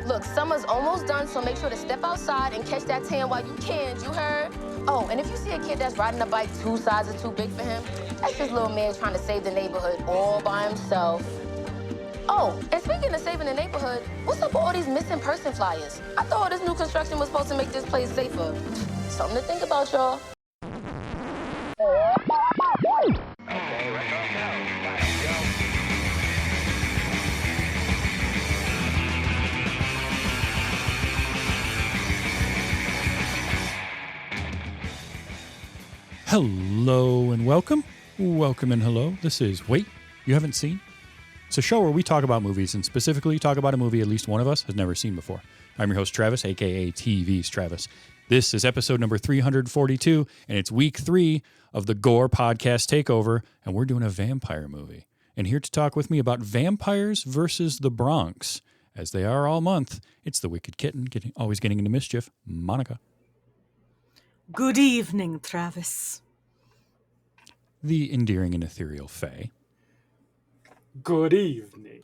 Look, summer's almost done, so make sure to step outside and catch that tan while you can, you heard? Oh, and if you see a kid that's riding a bike 2 sizes too big for him, that's just little man trying to save the neighborhood all by himself. Oh, and speaking of saving the neighborhood, what's up with all these missing person flyers? I thought this new construction was supposed to make this place safer. Something to think about, y'all. Okay, let's go. Let's go. Hello and welcome. Welcome and hello. This is Wait, You Haven't Seen? It's a show where we talk about movies and specifically talk about a movie at least one of us has never seen before. I'm your host, Travis, a.k.a. TV's Travis. This is episode number 342, and it's week 3 of the GORE Podcast takeover, and we're doing a vampire movie. And here to talk with me about vampires versus the Bronx, as they are all month, it's the Wicked Kitten, always getting into mischief, Monica. Good evening, Travis. The endearing and ethereal Faye. Good evening.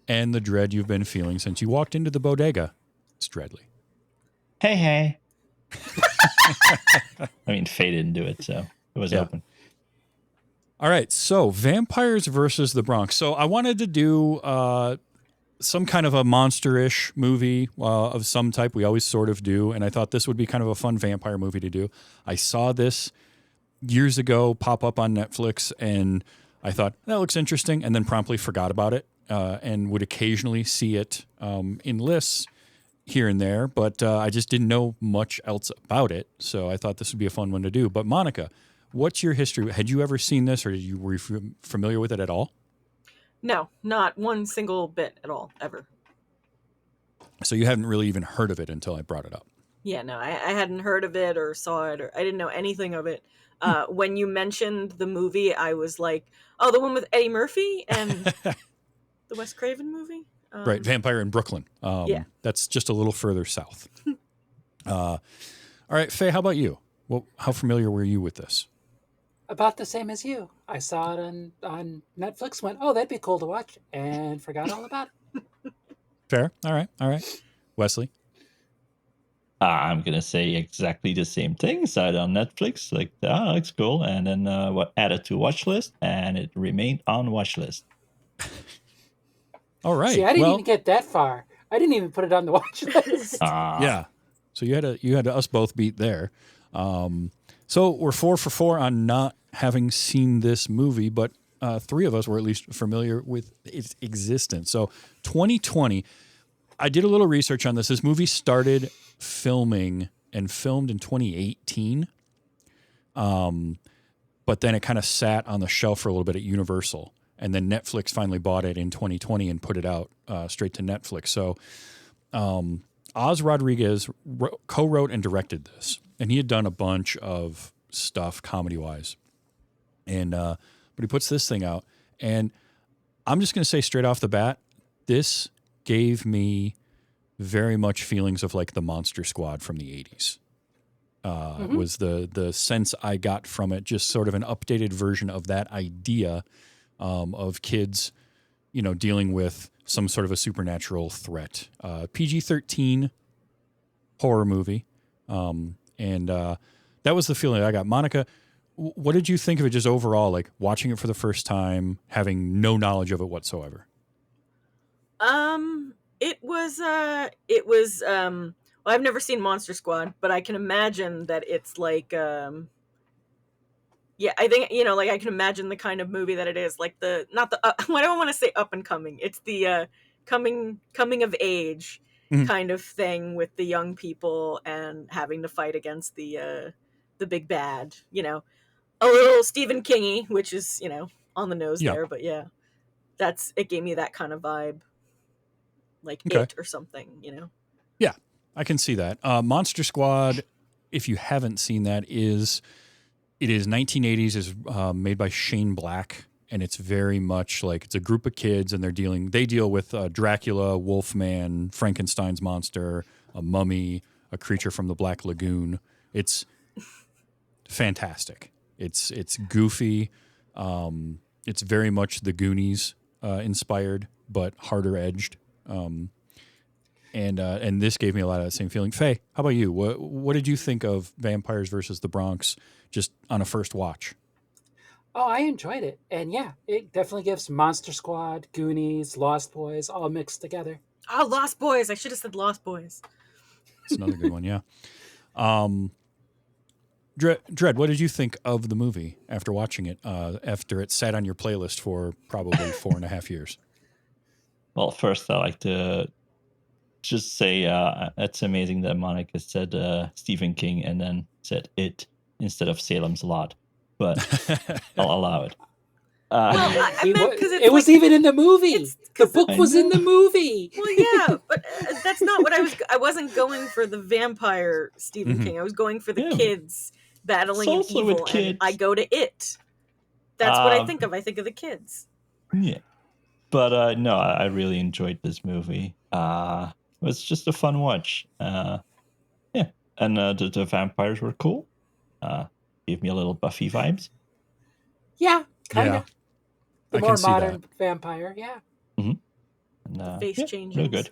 And the dread you've been feeling since you walked into the bodega. It's Dreadly. Hey. I mean, Faye didn't do it, so it was open. All right, so vampires versus the Bronx. So I wanted to do some kind of a monster-ish movie of some type. We always sort of do, and I thought this would be kind of a fun vampire movie to do. I saw this years ago pop up on Netflix, and I thought, that looks interesting, and then promptly forgot about it and would occasionally see it in lists here and there, but I just didn't know much else about it, so I thought this would be a fun one to do. But Monica, what's your history? Had you ever seen this, or were you familiar with it at all? No, not one single bit at all, ever. So you hadn't really even heard of it until I brought it up. Yeah, no, I hadn't heard of it or saw it, or I didn't know anything of it. When you mentioned the movie, I was like, oh, the one with Eddie Murphy and the Wes Craven movie? Right, Vampire in Brooklyn. Yeah. That's just a little further south. All right, Faye, how about you? Well, how familiar were you with this? About the same as you. I saw it on Netflix, went, oh, that'd be cool to watch, and forgot all about it. Fair. All right. Wesley? I'm going to say exactly the same thing. Saw it on Netflix, like, looks cool. And then added to watch list, and it remained on watch list. All right. See, I didn't even get that far. I didn't even put it on the watch list. Yeah. So you had us both beat there. So we're 4 for 4 on not having seen this movie, but 3 of us were at least familiar with its existence. So 2020, I did a little research on this. This movie started filming and filmed in 2018. But then it kind of sat on the shelf for a little bit at Universal. And then Netflix finally bought it in 2020 and put it out straight to Netflix. So Oz Rodriguez co-wrote and directed this. And he had done a bunch of stuff comedy-wise. And but he puts this thing out. And I'm just going to say straight off the bat, this gave me very much feelings of like the Monster Squad from the 80s. Was the sense I got from it, just sort of an updated version of that idea of kids, dealing with some sort of a supernatural threat. PG-13 horror movie. And that was the feeling I got. Monica, what did you think of it just overall, like watching it for the first time, having no knowledge of it whatsoever? Well, I've never seen Monster Squad, but I can imagine that it's like, I think, I can imagine the kind of movie that it is, like I don't want to say up and coming. It's the coming of age kind of thing with the young people and having to fight against the big bad, a little Stephen King-y, which is, on the nose there, but yeah, it gave me that kind of vibe, like It or something, Yeah, I can see that. Monster Squad, if you haven't seen that, it is 1980s, is made by Shane Black, and it's very much like it's a group of kids, and they deal with Dracula, Wolfman, Frankenstein's monster, a mummy, a creature from the Black Lagoon. It's fantastic. It's goofy. It's very much the Goonies inspired, but harder edged. And this gave me a lot of that same feeling. Faye, how about you? What did you think of Vampires versus the Bronx just on a first watch? Oh, I enjoyed it. And yeah, it definitely gives Monster Squad, Goonies, Lost Boys all mixed together. Oh, Lost Boys. I should have said Lost Boys. That's another good one, yeah. Dread, what did you think of the movie after watching it, after it sat on your playlist for probably 4.5 years? Well, first, I like to just say it's amazing that Monica said Stephen King and then said it instead of Salem's Lot, but I'll allow it. Well, I meant because it was even in the movie. The book was in the movie. Well, yeah, but that's not what I wasn't going for the vampire Stephen King. I was going for the kids battling an evil. With kids. And I go to it. That's what I think of. I think of the kids. Yeah. But no, I really enjoyed this movie. It was just a fun watch. Yeah. And the vampires were cool. Gave me a little Buffy vibes. Yeah, kind of. Yeah. The I more can see modern that. vampire, yeah. And, Face changes. Real good.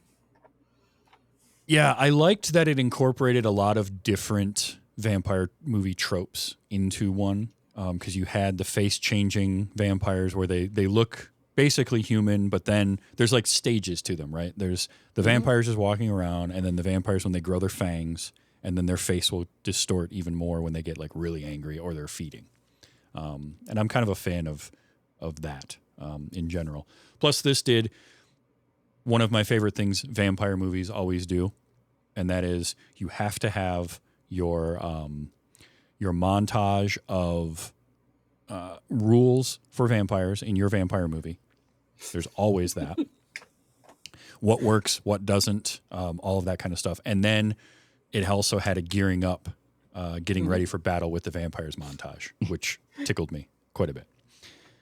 Yeah, I liked that it incorporated a lot of different vampire movie tropes into one, because you had the face-changing vampires where they look basically human, but then there's like stages to them, right? There's the vampires just walking around, and then the vampires when they grow their fangs, and then their face will distort even more when they get like really angry or they're feeding. And I'm kind of a fan of that in general. Plus, this did one of my favorite things vampire movies always do, and that is you have to have your montage of rules for vampires in your vampire movie. There's always that. What works, what doesn't, all of that kind of stuff. And then it also had a gearing up, getting ready for battle with the vampires montage, which tickled me quite a bit.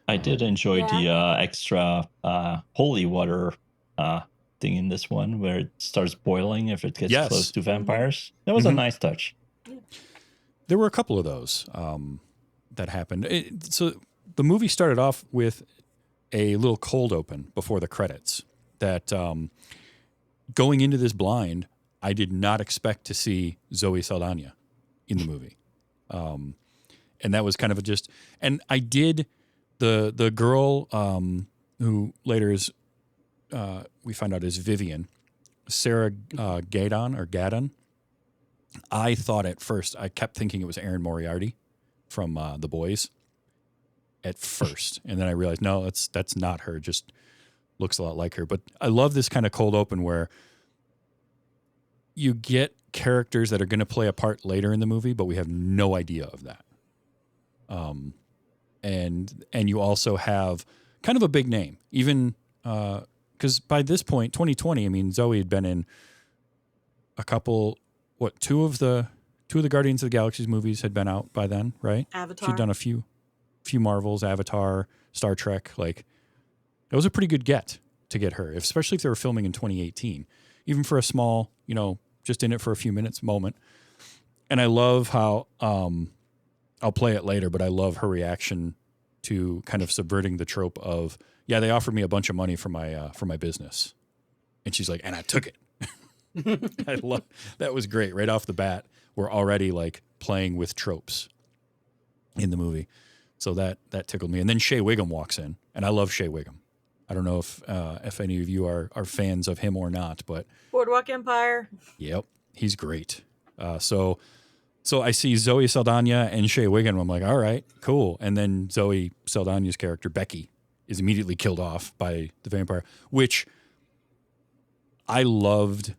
I did enjoy the extra holy water thing in this one where it starts boiling if it gets close to vampires. That was a nice touch. There were a couple of those that happened. So the movie started off with a little cold open before the credits that going into this blind, I did not expect to see Zoe Saldana in the movie. And that was kind of and I did the girl who later is, we find out is Vivian, Sarah Gadon. I thought at first, I kept thinking it was Erin Moriarty from The Boys at first. And then I realized, no, that's not her, just looks a lot like her. But I love this kind of cold open where you get characters that are going to play a part later in the movie, but we have no idea of that. And you also have kind of a big name, even because by this point, 2020, I mean, Zoe had been in a couple, two of the Guardians of the Galaxy movies had been out by then, right? Avatar. She'd done a few Marvels, Avatar, Star Trek. Like, it was a pretty good get to get her, especially if they were filming in 2018, even for a small, just in it for a few minutes moment. And I love how, I'll play it later, but I love her reaction to kind of subverting the trope of, yeah, they offered me a bunch of money for my business. And she's like, and I took it. I love that. Was great. Right off the bat, we're already like playing with tropes in the movie. So that tickled me. And then Shea Wiggum walks in, and I love Shea Wiggum. I don't know if any of you are fans of him or not, but Boardwalk Empire. Yep, he's great. So I see Zoe Saldana and Shea Wiggum. I'm like, all right, cool. And then Zoe Saldana's character, Becky, is immediately killed off by the vampire, which I loved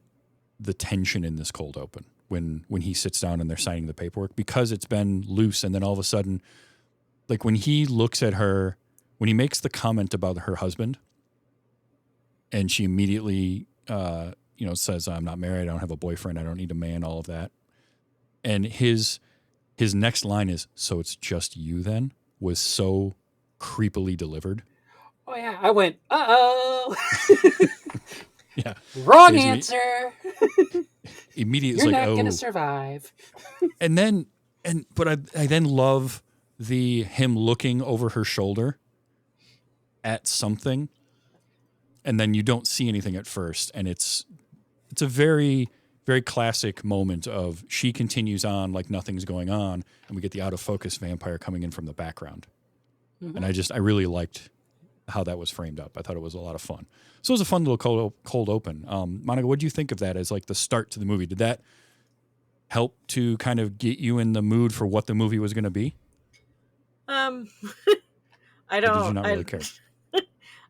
the tension in this cold open when he sits down and they're signing the paperwork, because it's been loose. And then all of a sudden, like when he looks at her, when he makes the comment about her husband and she immediately, says, I'm not married. I don't have a boyfriend. I don't need a man, all of that. And his next line is, so it's just you then, was so creepily delivered. Oh, yeah. I went, uh-oh. Yeah. Wrong answer. Immediately, You're like, not going to oh. survive. But I then love him looking over her shoulder at something, and then you don't see anything at first, and it's it's a very, very classic moment of she continues on like nothing's going on, and we get the out of focus vampire coming in from the background. Mhm. And I really liked how that was framed up. I thought it was a lot of fun. So it was a fun little cold open. Monica, what do you think of that as like the start to the movie? Did that help to kind of get you in the mood for what the movie was going to be? I Or don't. did you not really care?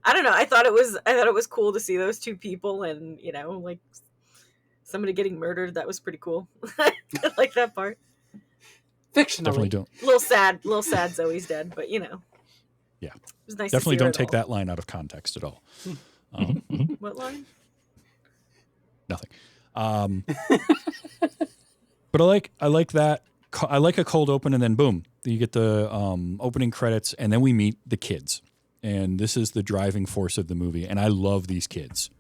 I don't know. I thought it was cool to see those two people, and like somebody getting murdered. That was pretty cool. I like that part. Fictionally. Definitely don't. A little sad. Zoe's dead, but Yeah. it was nice. Definitely to see her don't take at all. that line out of context at all. What line? Nothing. But I like that. I like a cold open, and then boom, you get the opening credits, and then we meet the kids, and this is the driving force of the movie. And I love these kids.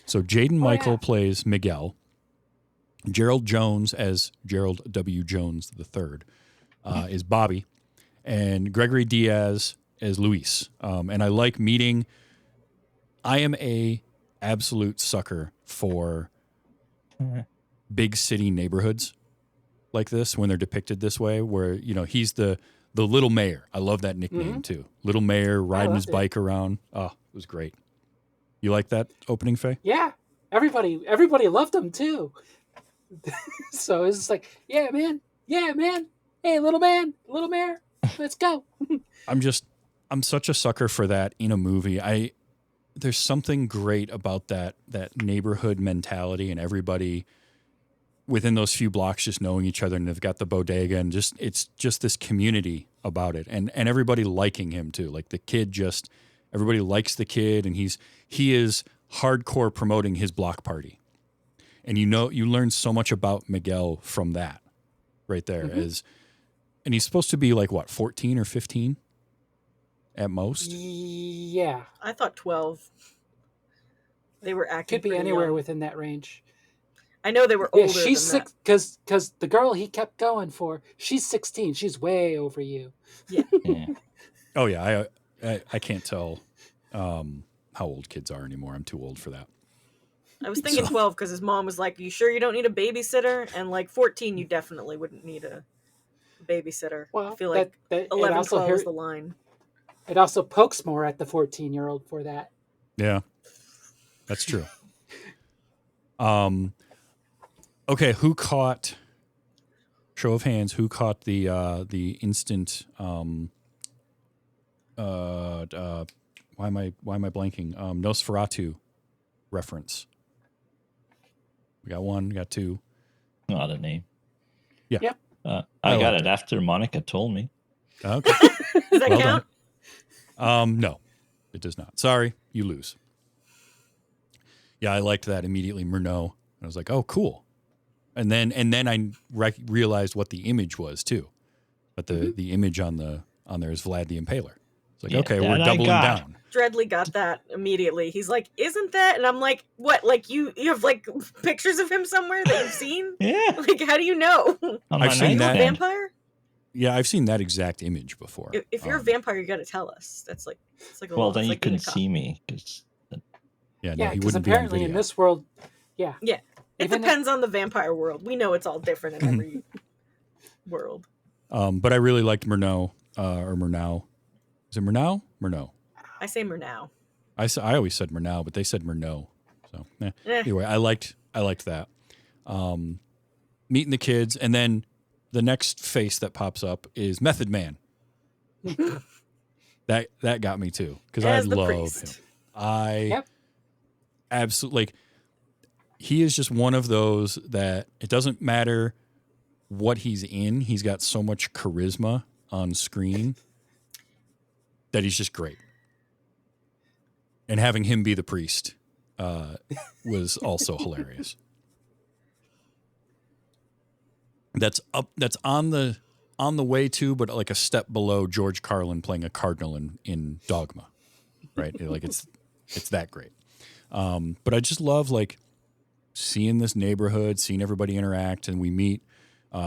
So Jaden Michael plays Miguel. Gerald Jones as Gerald W. Jones III is Bobby, and Gregory Diaz as Luis. And I like meeting. I am a absolute sucker for big city neighborhoods like this when they're depicted this way, where he's the little mayor. I love that nickname too. Little mayor riding his bike around. Oh, it was great. You like that opening, Faye? Yeah, everybody loved him too. So it's just like, yeah, man, hey, little mayor, let's go. I'm such a sucker for that in a movie. There's something great about that neighborhood mentality, and everybody within those few blocks just knowing each other, and they've got the bodega, and it's just this community about it, and everybody liking him too. Like the kid, everybody likes the kid, and he is hardcore promoting his block party, and you learn so much about Miguel from that right there. And he's supposed to be like what, 14 or 15 at most. Yeah, I thought 12. They were acting. could be pretty anywhere young. within that range. I know they were older. Yeah, she's than six because the girl he kept going for, she's 16. She's way over you. Yeah. Oh yeah, I can't tell how old kids are anymore. I'm too old for that. I was thinking 12 because his mom was like, "You sure you don't need a babysitter?" And like 14, you definitely wouldn't need a babysitter. Well, I feel like that 11, also 12 is the line. It also pokes more at the 14-year-old for that. Yeah, that's true. Okay, who caught? Show of hands. Who caught the instant? Why am I blanking? Nosferatu reference. We got one. We got two. Not a name. Yeah. Yep. I got it after Monica told me. Okay. Does that Well count? No, it does not. Sorry, you lose. Yeah, I liked that immediately. Murnau. I was like, oh, cool. And then I realized what the image was too. But the image on there is Vlad the Impaler. It's like, okay, we're doubling down. Dreadly got that immediately. He's like, "Isn't that?" And I'm like, "What? Like you have like pictures of him somewhere that you've seen? Yeah. Like, how do you know? I've seen that. Vampire? Yeah, I've seen that exact image before. If you're a vampire, you got to tell us. That's like it's like a Well, then you like couldn't being a cop. see me because Yeah, no, Yeah, he because wouldn't be on apparently in video. this world, yeah. Yeah, it Even depends on the vampire world. We know it's all different in every world. But I really liked Murnau or Murnau. Is it Murnau? Murnau. I say Murnau. I always said Murnau, but they said Murnau. So Eh. anyway, I liked that. Meeting the kids, and then the next face that pops up is Method Man. that got me too, because I As the love priest. him. I Yep. absolutely like. He is just one of those that it doesn't matter what he's in. He's got so much charisma on screen that he's just great. And having him be the priest was also hilarious. That's on the way to, but like a step below George Carlin playing a cardinal in Dogma, right? Like it's that great. But I just love like seeing this neighborhood, seeing everybody interact, and we meet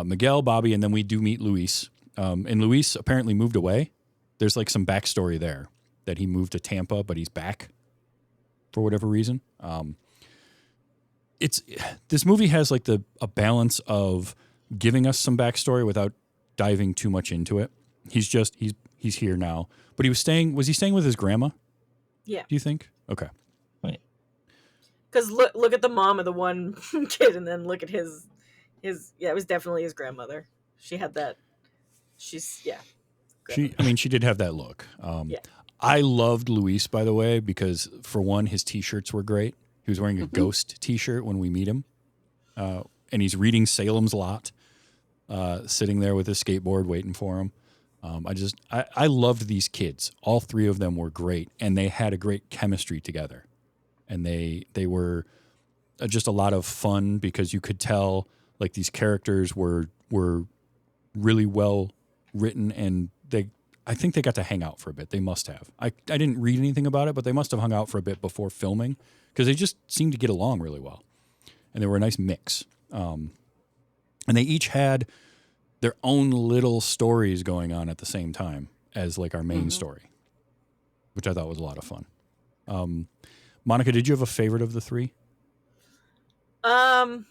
Miguel, Bobby, and then we do meet Luis. And Luis apparently moved away. There's like some backstory there that he moved to Tampa, but he's back for whatever reason. this movie has like a balance of giving us some backstory without diving too much into it. He's here now, but was he staying with his grandma? Yeah. Do you think? Okay. Wait. Because look at the mom of the one kid, and then look at his. Yeah, it was definitely his grandmother. She had that. She did have that look. Yeah. I loved Luis, by the way, because for one, his T-shirts were great. He was wearing a ghost T-shirt when we meet him, and he's reading Salem's Lot, sitting there with his skateboard waiting for him. I loved these kids. All three of them were great, and they had a great chemistry together, and they were just a lot of fun because you could tell like these characters were really well written, and I think they got to hang out for a bit. They must have. I didn't read anything about it, but they must have hung out for a bit before filming because they just seemed to get along really well, and they were a nice mix. And they each had their own little stories going on at the same time as like our main story, which I thought was a lot of fun. Monica, did you have a favorite of the three? Well,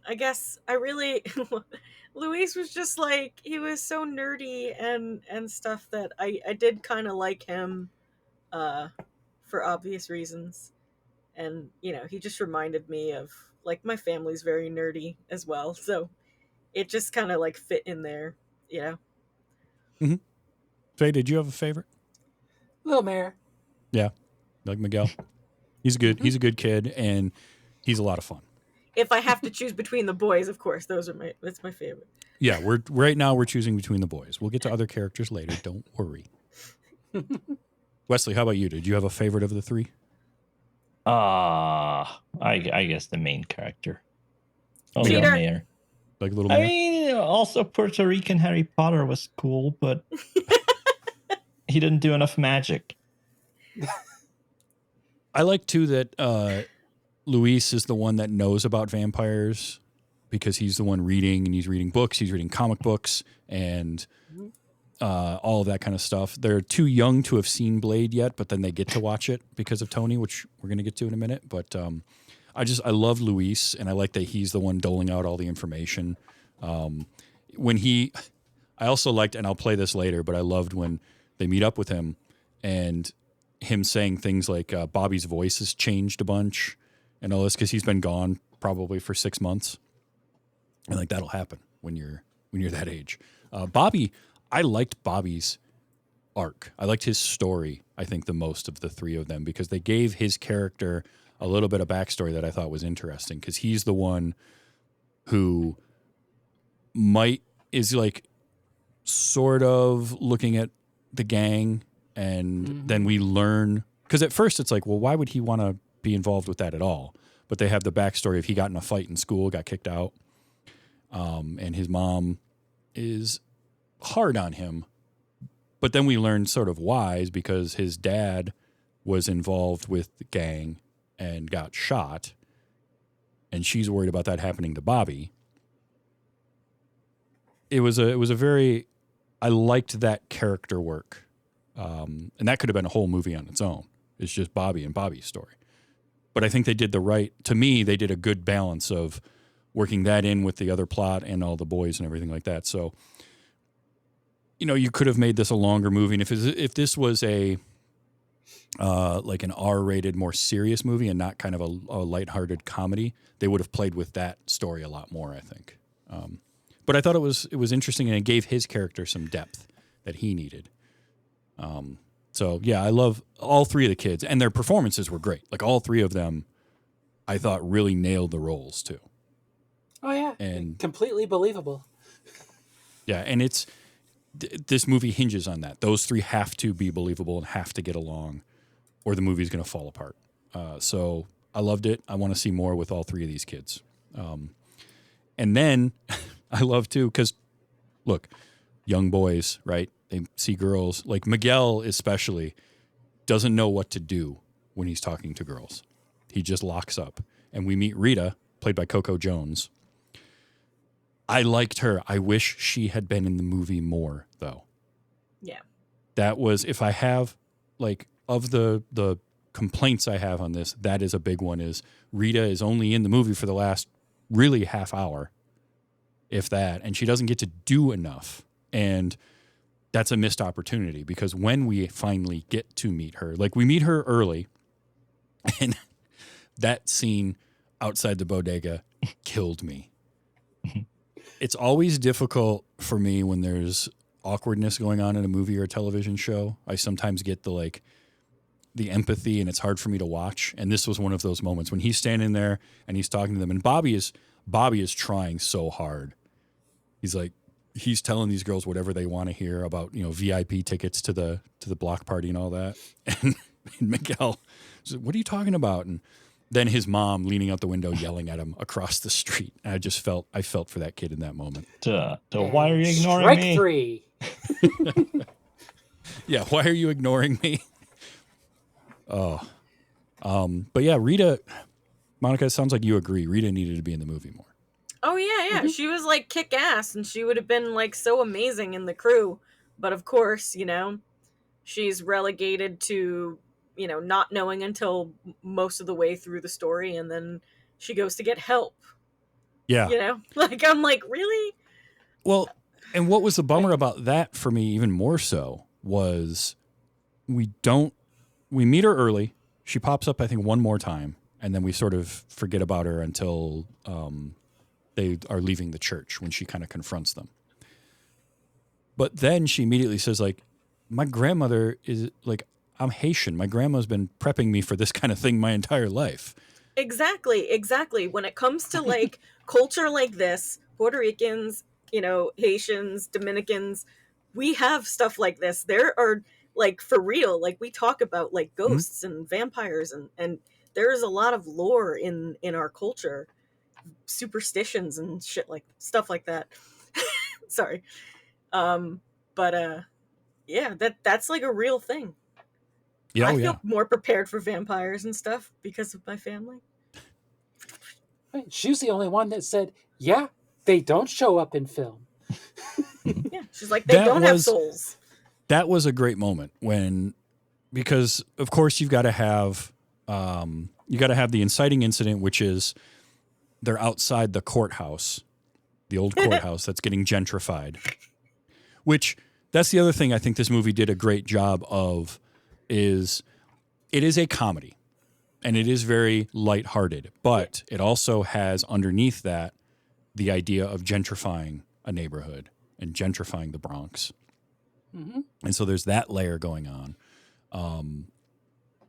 I guess I really Luis was just like, he was so nerdy and stuff that I did kind of like him for obvious reasons. And, he just reminded me of, like, my family's very nerdy as well. So it just kind of, like, fit in there, Mm-hmm. Faye, did you have a favorite? Little Mare. Yeah, like Miguel. He's good. He's a good kid, and he's a lot of fun. If I have to choose between the boys, of course, that's my favorite. Yeah, we're choosing between the boys. We'll get to other characters later. Don't worry. Wesley, how about you? Did you have a favorite of the three? I guess the main character. Oh, Cheater. Little Mayor. Like Little I Mayor? mean, also Puerto Rican Harry Potter was cool, but he didn't do enough magic. I like too that Luis is the one that knows about vampires because he's the one reading, and he's reading books. He's reading comic books and all of that kind of stuff. They're too young to have seen Blade yet, but then they get to watch it because of Tony, which we're going to get to in a minute. But I love Luis, and I like that he's the one doling out all the information. I also liked, and I'll play this later, but I loved when they meet up with him and him saying things like Bobby's voice has changed a bunch and all this because he's been gone probably for 6 months, and like that'll happen when you're that age. Bobby, I liked Bobby's arc. I liked his story, I think, the most of the three of them because they gave his character a little bit of backstory that I thought was interesting because he's the one who is like sort of looking at the gang, and then we learn because at first it's like, well, why would he want to be involved with that at all? But they have the backstory of he got in a fight in school, got kicked out, and his mom is hard on him. But then we learn sort of why is because his dad was involved with the gang and got shot, and she's worried about that happening to Bobby. It was a very, I liked that character work, and that could have been a whole movie on its own. It's just Bobby and Bobby's story. But I think they did they did a good balance of working that in with the other plot and all the boys and everything like that. So, you could have made this a longer movie, and if this was a like an R-rated, more serious movie and not kind of a lighthearted comedy, they would have played with that story a lot more, I think. But I thought it was interesting, and it gave his character some depth that he needed. So yeah, I love all three of the kids, and their performances were great. Like all three of them, I thought really nailed the roles too. Oh yeah, and completely believable. Yeah, and this movie hinges on that. Those three have to be believable and have to get along, or the movie's going to fall apart. So I loved it. I want to see more with all three of these kids. And then I love too, because look, young boys, right? They see girls. Like Miguel especially doesn't know what to do when he's talking to girls. He just locks up. And we meet Rita, played by Coco Jones. I liked her. I wish she had been in the movie more, though. Yeah. That was, if I have, like, of the complaints I have on this, that is a big one, is Rita is only in the movie for the last really half hour, if that, and she doesn't get to do enough. And that's a missed opportunity, because when we finally get to meet her, like we meet her early, and that scene outside the bodega killed me. It's always difficult for me when there's awkwardness going on in a movie or a television show. I sometimes get the empathy, and it's hard for me to watch. And this was one of those moments when he's standing there and he's talking to them, and Bobby is trying so hard. He's telling these girls whatever they want to hear about, VIP tickets to the block party and all that. And Miguel says, "What are you talking about?" And then his mom leaning out the window yelling at him across the street. And I felt for that kid in that moment. Why are you ignoring Strike me? 3. Yeah, why are you ignoring me? Oh. But yeah, Rita, Monica, it sounds like you agree. Rita needed to be in the movie more. Oh yeah. She was like kick ass, and she would have been like so amazing in the crew. But of course, she's relegated to, not knowing until most of the way through the story, and then she goes to get help. Yeah. I'm like, really? Well, and what was the bummer about that for me even more so was we meet her early. She pops up, I think, one more time, and then we sort of forget about her until they are leaving the church, when she kind of confronts them. But then she immediately says, like, my grandmother is, like, I'm Haitian. My grandma's been prepping me for this kind of thing my entire life. Exactly. When it comes to, like, culture like this, Puerto Ricans, Haitians, Dominicans, we have stuff like this. There are, like, for real, like, we talk about, like, ghosts and vampires, and there is a lot of lore in our culture, superstitions and shit, like stuff like that. Sorry. Yeah, that's like a real thing. Yeah, I feel more prepared for vampires and stuff because of my family. She was the only one that said, yeah, they don't show up in film. Yeah, she's like, they don't have souls. That was a great moment because of course you've got to have the inciting incident, which is they're outside the courthouse, the old courthouse that's getting gentrified, which that's the other thing I think this movie did a great job of, is it is a comedy and it is very lighthearted, but it also has underneath that the idea of gentrifying a neighborhood and gentrifying the Bronx. Mm-hmm. And so there's that layer going on.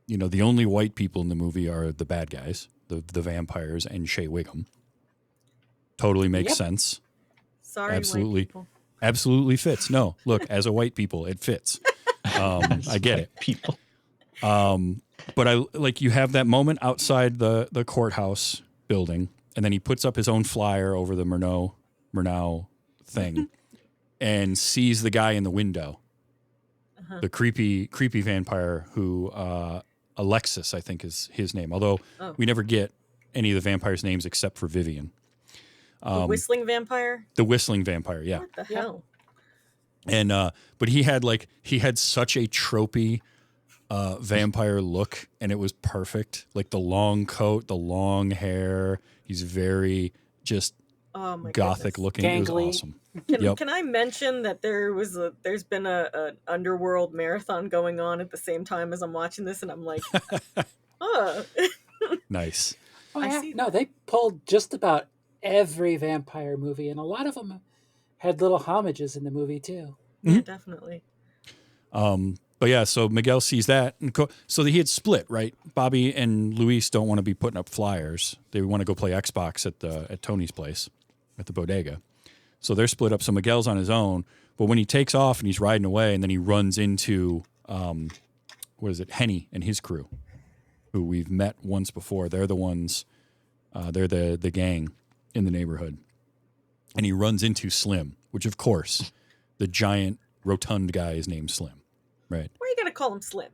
The only white people in the movie are the bad guys, the vampires, and Shea Wiggum. Totally makes sense. Sorry, absolutely, white people. Absolutely fits. No, look, as a white people, it fits. I get it. People. But you have that moment outside the courthouse building, and then he puts up his own flyer over the Murnau thing, and sees the guy in the window, the creepy vampire who. Alexis, I think, is his name. Although we never get any of the vampires' names except for Vivian. The whistling vampire? The whistling vampire, yeah. What the hell? And but he had such a tropey vampire look, and it was perfect. Like the long coat, the long hair. He's very just gothic looking. Gangly. It was awesome. Can I mention that there's been an underworld marathon going on at the same time as I'm watching this, and I'm like, oh. Nice. Oh, yeah. No, they pulled just about every vampire movie, and a lot of them had little homages in the movie too. Yeah, definitely. But yeah, so Miguel sees that, and so he had split, right? Bobby and Luis don't want to be putting up flyers; they want to go play Xbox at Tony's place, at the Bodega. So they're split up. So Miguel's on his own. But when he takes off and he's riding away, and then he runs into Henny and his crew, who we've met once before. They're the ones. They're the gang in the neighborhood, and he runs into Slim, which of course, the giant rotund guy is named Slim, right? Why are you gonna call him Slim?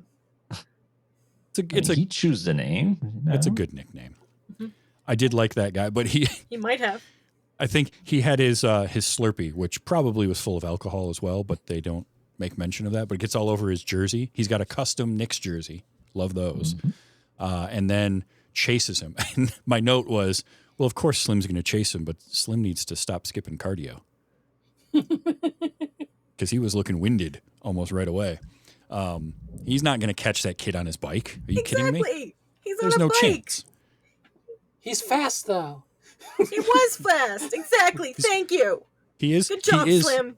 He choose the name. It's a good nickname. Mm-hmm. I did like that guy, but he might have. I think he had his Slurpee, which probably was full of alcohol as well, but they don't make mention of that. But it gets all over his jersey. He's got a custom Knicks jersey Love those. And then chases him. And my note was, well, of course Slim's going to chase him, but Slim needs to stop skipping cardio. Because he was looking winded almost right away. He's not going to catch that kid on his bike. Are you kidding me? He's There's on a no bike. chance. He's fast though. He was fast. Exactly. Thank you. He is. Good job, Slim.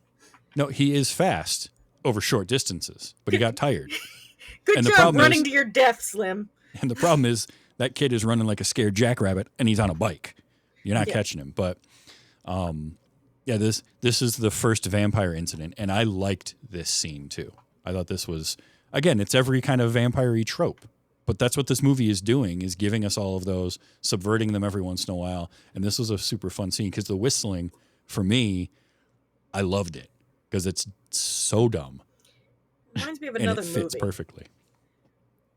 No, he is fast over short distances, but he got tired. Good And the job problem running is- to your death, Slim. And the problem is that kid is running like a scared jackrabbit, and he's on a bike. You're not catching him. But yeah, this is the first vampire incident, and I liked this scene too. I thought this was, again, it's every kind of vampire-y trope. But that's what this movie is doing, is giving us all of those, subverting them every once in a while. And this was a super fun scene because the whistling, for me, I loved it because it's so dumb. Reminds me of And another it fits movie. perfectly.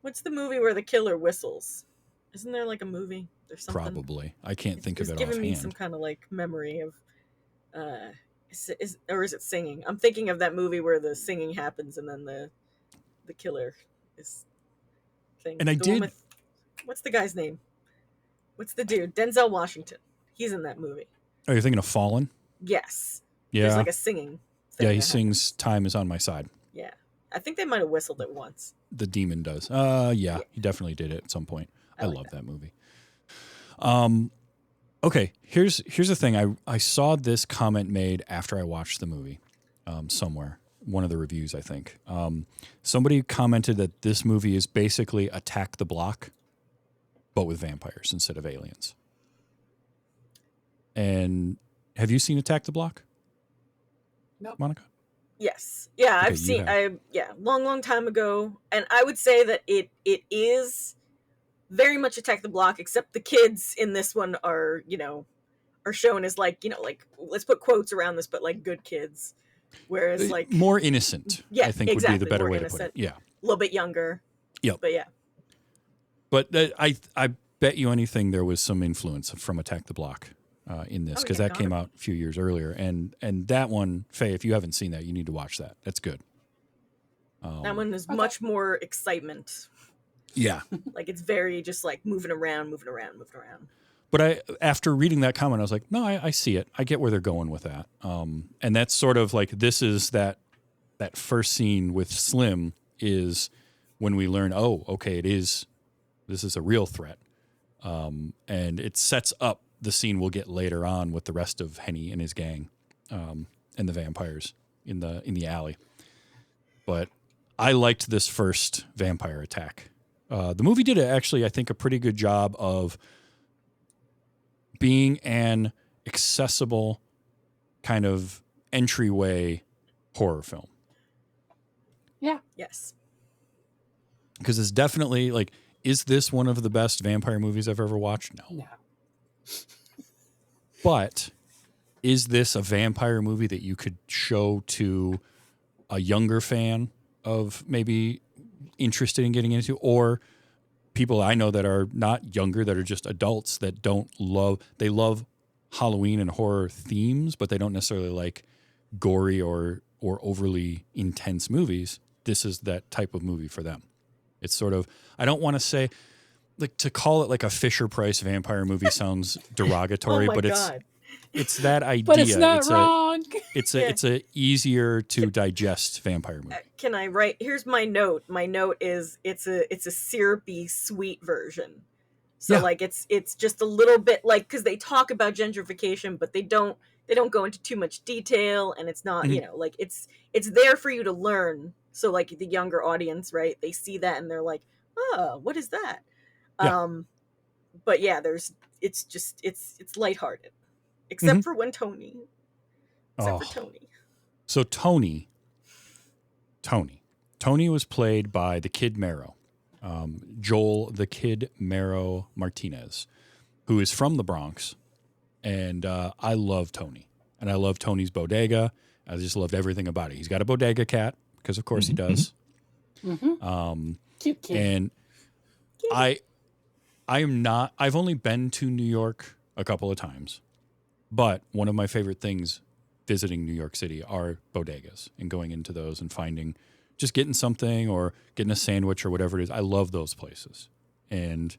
What's the movie where the killer whistles? Isn't there like a movie? There's something. Probably. I can't think of It's it giving me offhand. some kind of like memory of, or is it singing? I'm thinking of that movie where the singing happens and then the killer is thing. And I The one did- with- what's the guy's name? What's the dude? Denzel Washington. He's in that movie. Oh, you're thinking of Fallen? Yes. Yeah. There's like a singing thing. Yeah, he that sings Time Is On My Side. happens. Yeah. I think they might have whistled it once. The demon does. Yeah, he definitely did it at some point. I like love that movie. Okay, here's the thing. I saw this comment made after I watched the movie somewhere. One of the reviews, I think. Somebody commented that this movie is basically Attack the Block, but with vampires instead of aliens. And have you seen Attack the Block? Nope. Monica? Yes. Yeah, Okay, I've you seen have. long time ago. And I would say that it is very much Attack the Block, except the kids in this one are, are shown as like, like, let's put quotes around this, but like good kids. Whereas like More innocent, Yeah, I think would be exactly, the better more way to put it. innocent. Yeah. a little bit younger. Yep. But yeah. But I bet you anything there was some influence from Attack the Block in this, because yeah, that came gotta out a few years earlier. And that one, Faye, if you haven't seen that, you need to watch that. That's good. That one is much more excitement. Yeah. Like it's very just like moving around. But after reading that comment, I was like, no, I see it. I get where they're going with that. And that's sort of like, this is that first scene with Slim is when we learn, oh, okay, this is a real threat. And it sets up the scene we'll get later on with the rest of Henny and his gang and the vampires in the alley. But I liked this first vampire attack. The movie did actually, I think, a pretty good job of being an accessible kind of entryway horror film. Yeah. Yes. Because it's definitely like, is this one of the best vampire movies I've ever watched? No. No. But is this a vampire movie that you could show to a younger fan of maybe interested in getting into, or people I know that are not younger, that are just adults that they love Halloween and horror themes, but they don't necessarily like gory or overly intense movies. This is that type of movie for them. It's sort of, I don't want to say, like, to call it like a Fisher-Price vampire movie sounds derogatory, Oh my but God. it's that idea. But it's not wrong. It's Yeah. a easier to digest vampire movie. Can I write? Here's my note. My note is it's a syrupy sweet version. So Yeah. like it's just a little bit like, because they talk about gentrification, but they don't go into too much detail, and it's not like it's there for you to learn. So like the younger audience, right? They see that and they're like, oh, what is that? Yeah. But yeah, it's lighthearted, except for when Tony. Except for Tony. So Tony was played by the Kid Marrow, Joel the Kid Marrow Martinez, who is from the Bronx, and I love Tony, and I love Tony's Bodega. I just loved everything about it. He's got a Bodega cat, because of course he does. Cute kid. And I've only been to New York a couple of times, but one of my favorite things visiting New York City are bodegas and going into those and finding just getting something or getting a sandwich or whatever it is. I love those places. And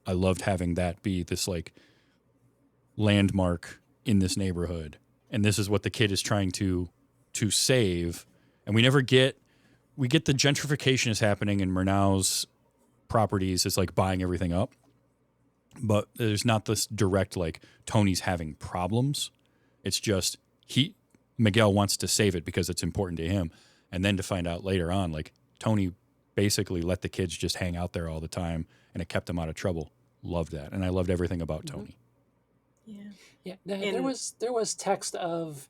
I loved having that be this like landmark in this neighborhood. And this is what the kid is trying to save. And we get the gentrification is happening in Murnau's properties. It's like buying everything up. But there's not this direct like Tony's having problems. It's just Miguel wants to save it because it's important to him. And then to find out later on, like Tony basically let the kids just hang out there all the time and it kept them out of trouble. Loved that. And I loved everything about Tony. Yeah. There was text of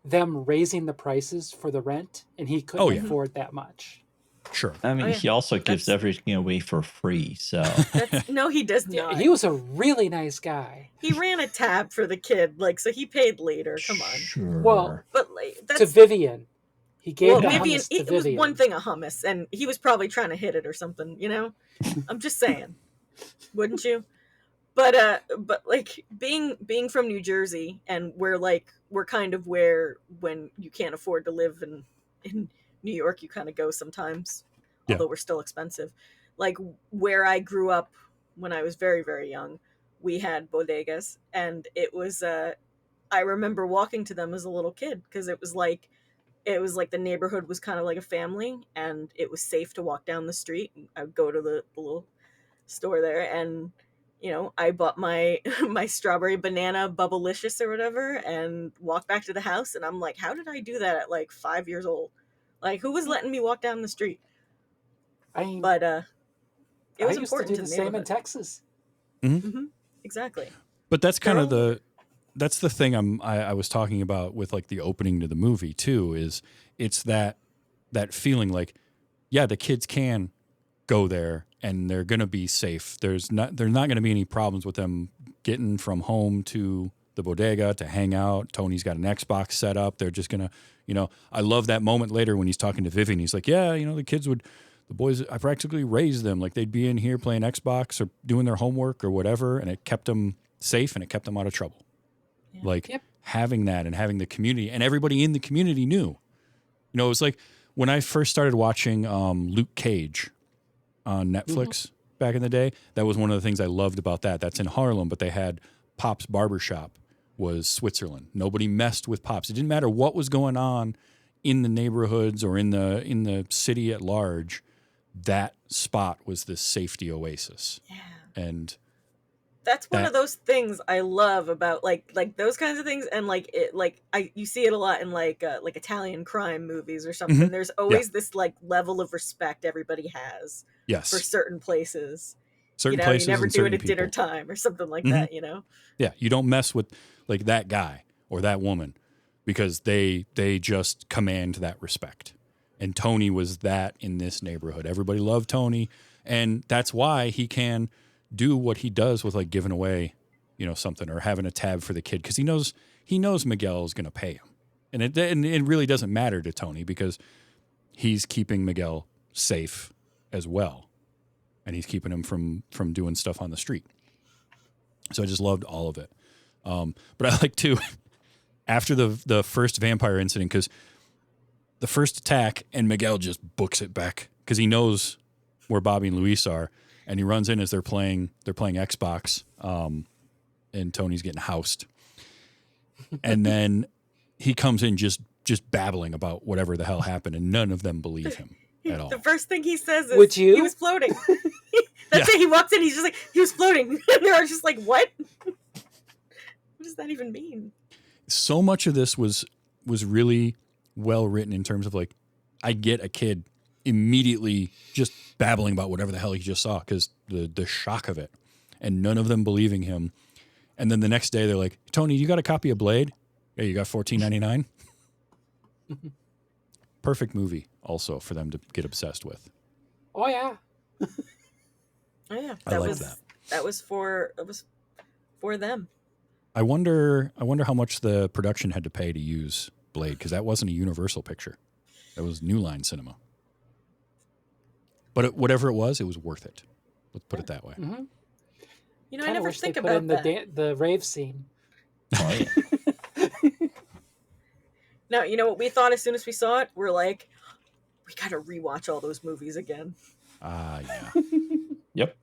them raising the prices for the rent and he couldn't afford that much. Sure. I mean, he also gives everything away for free. So no, he does Yeah, not. he was a really nice guy. He ran a tab for the kid, like, so he paid later. Come on. Sure. Well, But like, that's to Vivian. He gave the Vivian. hummus to It was Vivian. one thing a hummus, and he was probably trying to hit it or something. You know, I'm just saying, wouldn't you? But like being from New Jersey, and we're kind of where when you can't afford to live in New York, you kind of go sometimes, although we're still expensive. Like where I grew up when I was very, very young, we had bodegas, and it was I remember walking to them as a little kid because it was like the neighborhood was kind of like a family, and it was safe to walk down the street. I would go to the little store there, and I bought my my strawberry banana Bubblicious or whatever, and walked back to the house. And I'm like, how did I do that at like 5 years old? Like, who was letting me walk down the street? But it was I used important to do to the the same in neighborhood. Texas. Exactly. But that's kind of that's the thing I was talking about with like the opening to the movie too, is it's that feeling like, yeah, the kids can go there and they're going to be safe. There's not going to be any problems with them getting from home to the bodega to hang out. Tony's got an Xbox set up. They're just going to, I love that moment later when he's talking to Vivian. He's like, yeah, the boys, I practically raised them. Like they'd be in here playing Xbox or doing their homework or whatever. And it kept them safe and it kept them out of trouble. Yeah. Like having that and having the community, and everybody in the community knew. It was like when I first started watching Luke Cage on Netflix back in the day, that was one of the things I loved about that. That's in Harlem, but they had Pop's Barbershop was Switzerland. Nobody messed with Pops. It didn't matter what was going on in the neighborhoods or in the city at large. That spot was this safety oasis. Yeah. And that's one of those things I love about like those kinds of things, and you see it a lot in like Italian crime movies or something. Mm-hmm. There's always this like level of respect everybody has for certain places. Certain places, you never and do it at people. Dinner time or something like that. Yeah, you don't mess with like that guy or that woman because they just command that respect. And Tony was that in this neighborhood. Everybody loved Tony, and that's why he can do what he does with like giving away, something or having a tab for the kid, because he knows Miguel is going to pay him, and it really doesn't matter to Tony because he's keeping Miguel safe as well, and he's keeping him from doing stuff on the street. So I just loved all of it. But I like to after the first vampire incident, because the first attack and Miguel just books it back because he knows where Bobby and Luis are. And he runs in as they're playing Xbox, and Tony's getting housed. And then he comes in just babbling about whatever the hell happened, and none of them believe him at all. The first thing he says is, he was floating. That's it. He walks in, he's just like, he was floating. And they're just like, what? What does that even mean? So much of this was really well written in terms of like, I get a kid immediately just babbling about whatever the hell he just saw because the shock of it, and none of them believing him. And then the next day they're like, Tony, you got a copy of Blade? Yeah, you got $14.99. Perfect movie also for them to get obsessed with. Oh yeah. Oh yeah. I like that. That was for them. I wonder how much the production had to pay to use Blade, because that wasn't a Universal picture. That was New Line Cinema. But whatever it was worth it. Let's put it that way. Mm-hmm. I never think about that. The rave scene. Oh, yeah. Now, what we thought as soon as we saw it? We're like, We gotta rewatch all those movies again. Ah, yeah. Yep.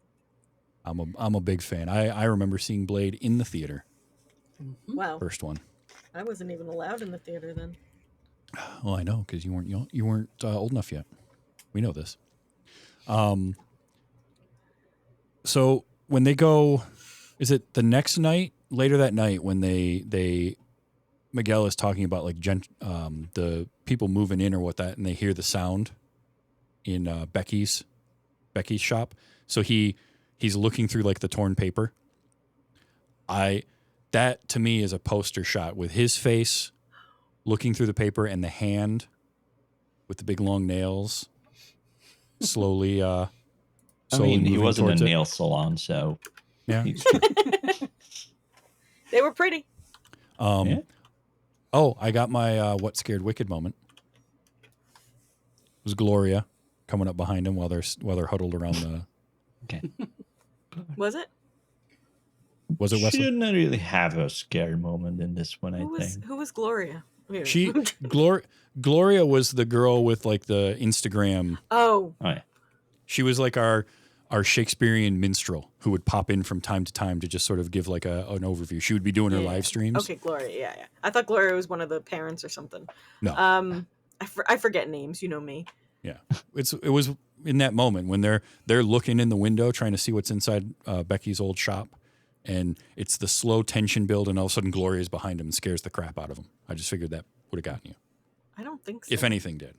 I'm a big fan. I remember seeing Blade in the theater, Wow. first one. I wasn't even allowed in the theater then. Well, I know because you weren't old enough yet. We know this. So when they go, is it the next night, later that night when they Miguel is talking about like the people moving in or what that, and they hear the sound in Becky's shop. So he's looking through like the torn paper. That to me is a poster shot with his face looking through the paper and the hand with the big long nails slowly. I mean, he was in a nail salon, so yeah. They were pretty. Yeah. Oh, I got my what scared Wicked moment. It was Gloria coming up behind him while they're huddled around the. Okay. Was it? Was it She Wesley? didn't really have a scary moment in this one, I think. Who was Gloria? Wait, She Gloria was the girl with like the Instagram. Oh, Oh, yeah. She was like our Shakespearean minstrel who would pop in from time to time to just sort of give like an overview. She would be doing her Yeah. live streams. okay, Gloria. Yeah. I thought Gloria was one of the parents or something. No. I forget names. You know me. Yeah, it was in that moment when they're looking in the window trying to see what's inside Becky's old shop, and it's the slow tension build, and all of a sudden Gloria's behind him and scares the crap out of him. I just figured that would have gotten you, I don't think so. if anything did.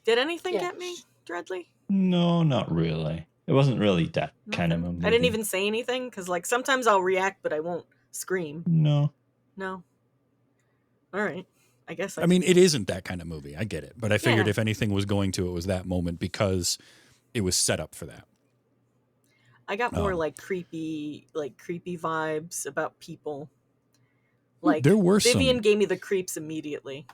Did anything Yeah. get me, Dreadly? No, not really. It wasn't really that kind of a Nothing? movie. I didn't even say anything because, like, sometimes I'll react, but I won't scream. No. No. All right. I guess. I mean, it isn't that kind of movie. I get it, but I figured Yeah. if anything was going to, it was that moment because it was set up for that. I got more Oh. like creepy vibes about people. Like There were Vivian some. gave me the creeps immediately.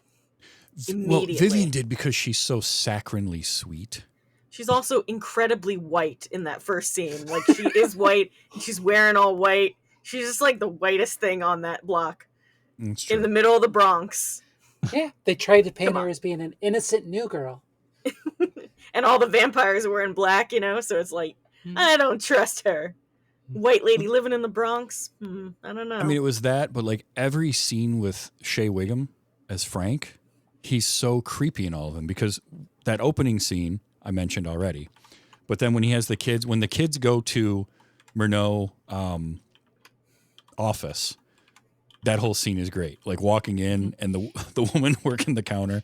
Well, Immediately. Vivian did because she's so saccharinely sweet. She's also incredibly white in that first scene. Like she is white and she's wearing all white. She's just like the whitest thing on that block It's in true. the middle of the Bronx. Yeah, they tried to paint Come her on. as being an innocent new girl. And all the vampires are wearing black, so it's like, Hmm. I don't trust her. White lady living in the Bronx? I don't know. I mean, it was that, but like every scene with Shea Wiggum as Frank, he's so creepy in all of them because that opening scene I mentioned already. But then when he has the kids, when the kids go to Murnau office, that whole scene is great. Like walking in and the woman working the counter,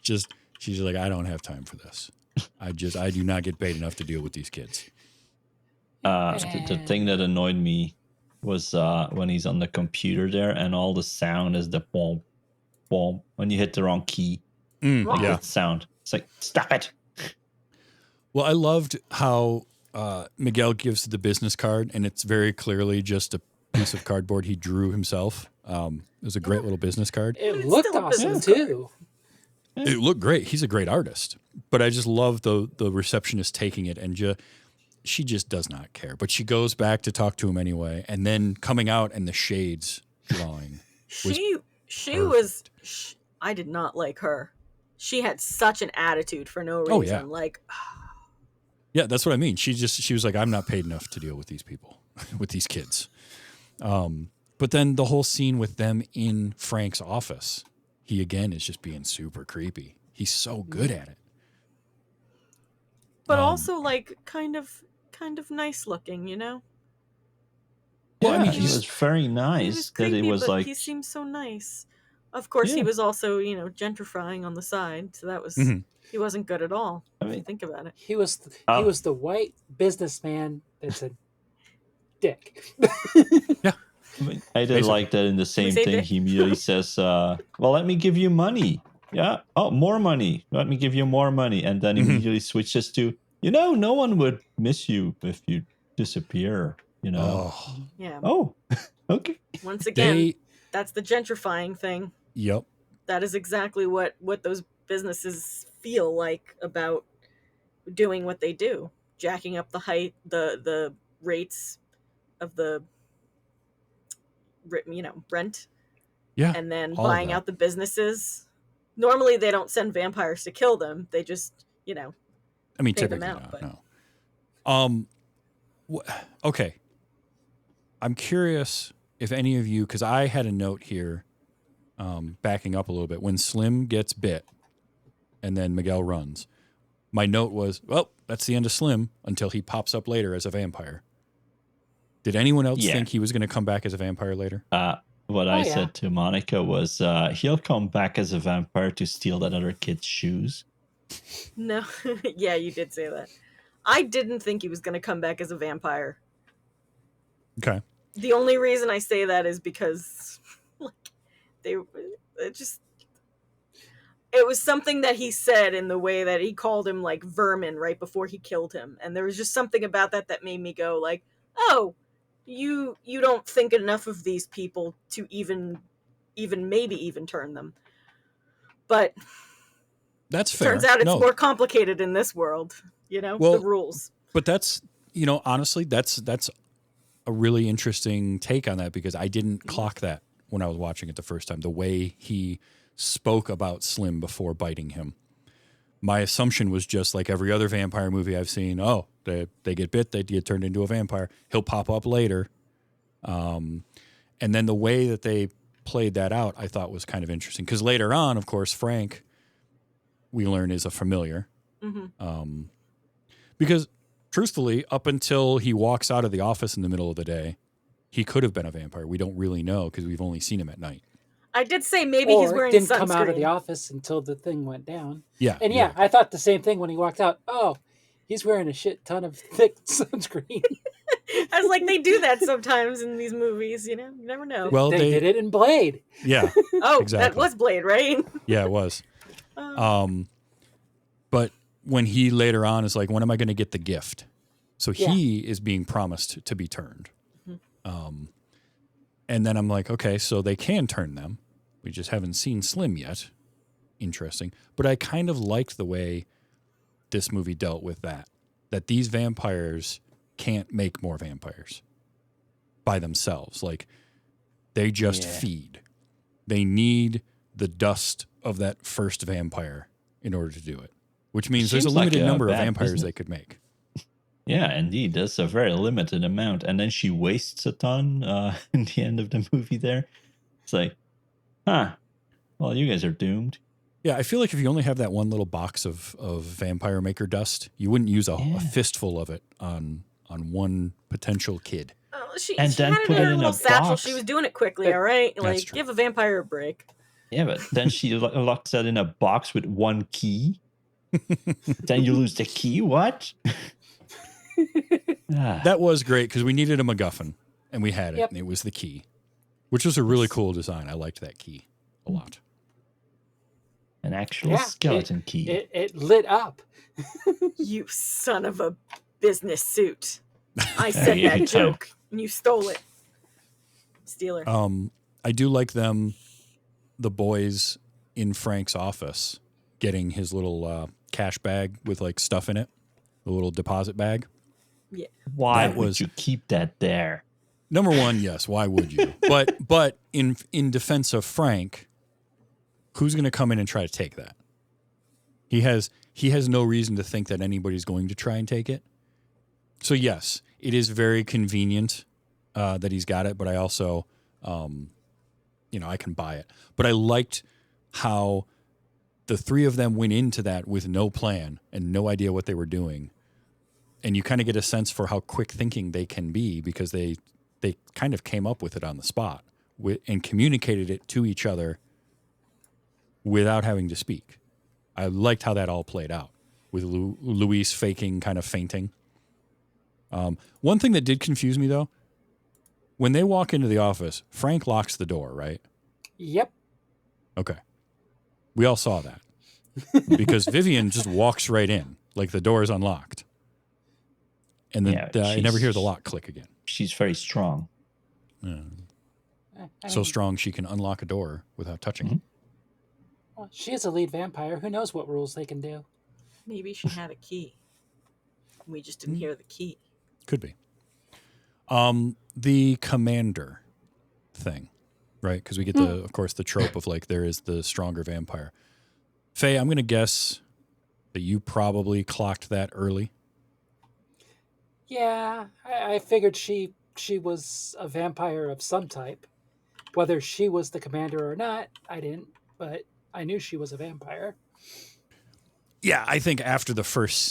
she's like, I don't have time for this. I do not get paid enough to deal with these kids. The thing that annoyed me was when he's on the computer there and all the sound is the boom, boom when you hit the wrong key. Like Yeah. that sound. It's like, stop it. Well, I loved how Miguel gives the business card, and it's very clearly just a piece of cardboard he drew himself. It was a great little business card. It It's looked still a awesome business too. It looked great. He's a great artist, but I just love the receptionist taking it, and she just does not care. But she goes back to talk to him anyway, and then coming out and the shades drawing. I did not like her. She had such an attitude for no reason. Oh, yeah. Like, Yeah, that's what I mean. She was like, I'm not paid enough to deal with these people, with these kids. But then the whole scene with them in Frank's office, he again is just being super creepy. He's so good at it. but also like kind of nice looking, Well, Yeah, I mean, he was very He nice was that creepy, it was but like, he seems so nice. Of course, he Yeah. was also, gentrifying on the side, so that was Mhm. he wasn't good at all. I If you mean- think about it. He was Oh. the white businessman that's a dick. I mean, I did Basically. like that in the same say thing. dick? He immediately says, well, let me give you money. Yeah. Oh, more money. Let me give you more money. And then Mhm. immediately switches to, no one would miss you if you disappear, Oh, Yeah. Oh, okay. Once again, they, that's the gentrifying thing. yep. That is exactly what those businesses feel like about doing what they do, jacking up the rates of the rent, Yeah. and then all of buying that. out the businesses Normally, they don't send vampires to kill them. They just, I mean, pay them typically out, not. but- No. Okay. I'm curious if any of you, because I had a note here, backing up a little bit. When Slim gets bit, and then Miguel runs, my note was, well, that's the end of Slim until he pops up later as a vampire. Did anyone else think he was going to come back as a vampire later? What I said to Monica was he'll come back as a vampire to steal that other kid's shoes. No. Yeah, you did say that. I didn't think he was going to come back as a vampire. Okay. The only reason I say that is because it was something that he said in the way that he called him like vermin right before he killed him, and there was just something about that made me go like, oh, you don't think enough of these people to even turn them. But that's fair. Turns out it's more complicated in this world, Well, the rules. But that's, honestly, that's a really interesting take on that, because I didn't clock that when I was watching it the first time, the way he spoke about Slim before biting him. My assumption was just like every other vampire movie I've seen. Oh, they get bit, they get turned into a vampire. He'll pop up later. And then the way that they played that out, I thought was kind of interesting. Because later on, of course, Frank, we learn, is a familiar. Mm-hmm. Because truthfully, up until he walks out of the office in the middle of the day, he could have been a vampire. We don't really know because we've only seen him at night. I did say maybe he's wearing didn't sunscreen. Come out of the office until the thing went down. Yeah. And I thought the same thing when he walked out. Oh, he's wearing a shit ton of thick sunscreen. I was like, they do that sometimes in these movies, you never know. Well, they did it in Blade. Yeah. Oh, exactly. That was Blade, right? Yeah, it was. But when he later on is like, when am I going to get the gift? So he is being promised to be turned. Mm-hmm. And then I'm like, okay, so they can turn them. We just haven't seen Slim yet. Interesting. But I kind of liked the way this movie dealt with that these vampires can't make more vampires by themselves. Like, they just feed. They need the dust of that first vampire in order to do it, which means there's a limited number of vampires they could make. Yeah, indeed. That's a very limited amount. And then she wastes a ton in the end of the movie there. It's like, well, you guys are doomed. Yeah, I feel like if you only have that one little box of vampire maker dust, you wouldn't use a fistful of it on one potential kid. Oh, she then had it put in it her in little a satchel. box. She was doing it quickly, all right? Like, true. give a vampire a break. Yeah, but then she locks that in a box with one key. Then you lose the key? What? That was great because we needed a MacGuffin, and we had it, Yep. and it was the key, which was a really cool design. I liked that key a lot. An actual skeleton key. It lit up. You son of a business suit. I said that joke, and you stole it. Stealer. I do like them, the boys in Frank's office, getting his little cash bag with like stuff in it, the little deposit bag. Yeah. Why That would was- you keep that there? Number one, yes. Why would you? But in defense of Frank, who's going to come in and try to take that? He has no reason to think that anybody's going to try and take it. So yes, it is very convenient that he's got it. But I also, I can buy it. But I liked how the three of them went into that with no plan and no idea what they were doing. And you kind of get a sense for how quick thinking they can be because they kind of came up with it on the spot and communicated it to each other without having to speak. I liked how that all played out with Luis faking, kind of fainting. One thing that did confuse me, though, when they walk into the office, Frank locks the door, right? Yep. Okay. We all saw that because Vivian just walks right in, like the door is unlocked. And then I never hear the lock click again. She's very strong. So strong she can unlock a door without touching it. Well, she is a lead vampire. Who knows what rules they can do? Maybe she had a key. We just didn't hear the key. Could be. The commander thing, right? Because we get of course, the trope of like there is the stronger vampire. Faye, I'm going to guess that you probably clocked that early. Yeah, I figured she was a vampire of some type. Whether she was the commander or not, I didn't, but I knew she was a vampire. Yeah, I think after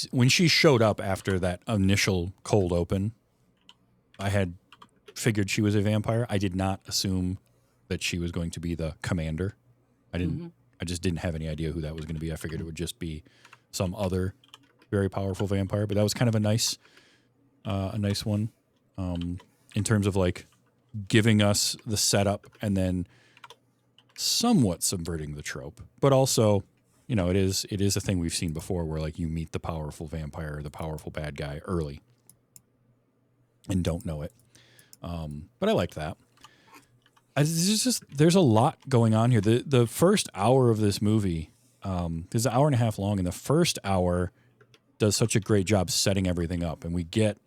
when she showed up after that initial cold open, I had figured she was a vampire. I did not assume that she was going to be the commander. I just didn't have any idea who that was going to be. I figured it would just be some other very powerful vampire, but that was kind of a nice one in terms of like giving us the setup and then somewhat subverting the trope, but also, you know, it is a thing we've seen before where like you meet the powerful vampire or the powerful bad guy early and don't know it. But I like that. There's a lot going on here. The first hour of this movie is an hour and a half long, and the first hour does such a great job setting everything up, and we get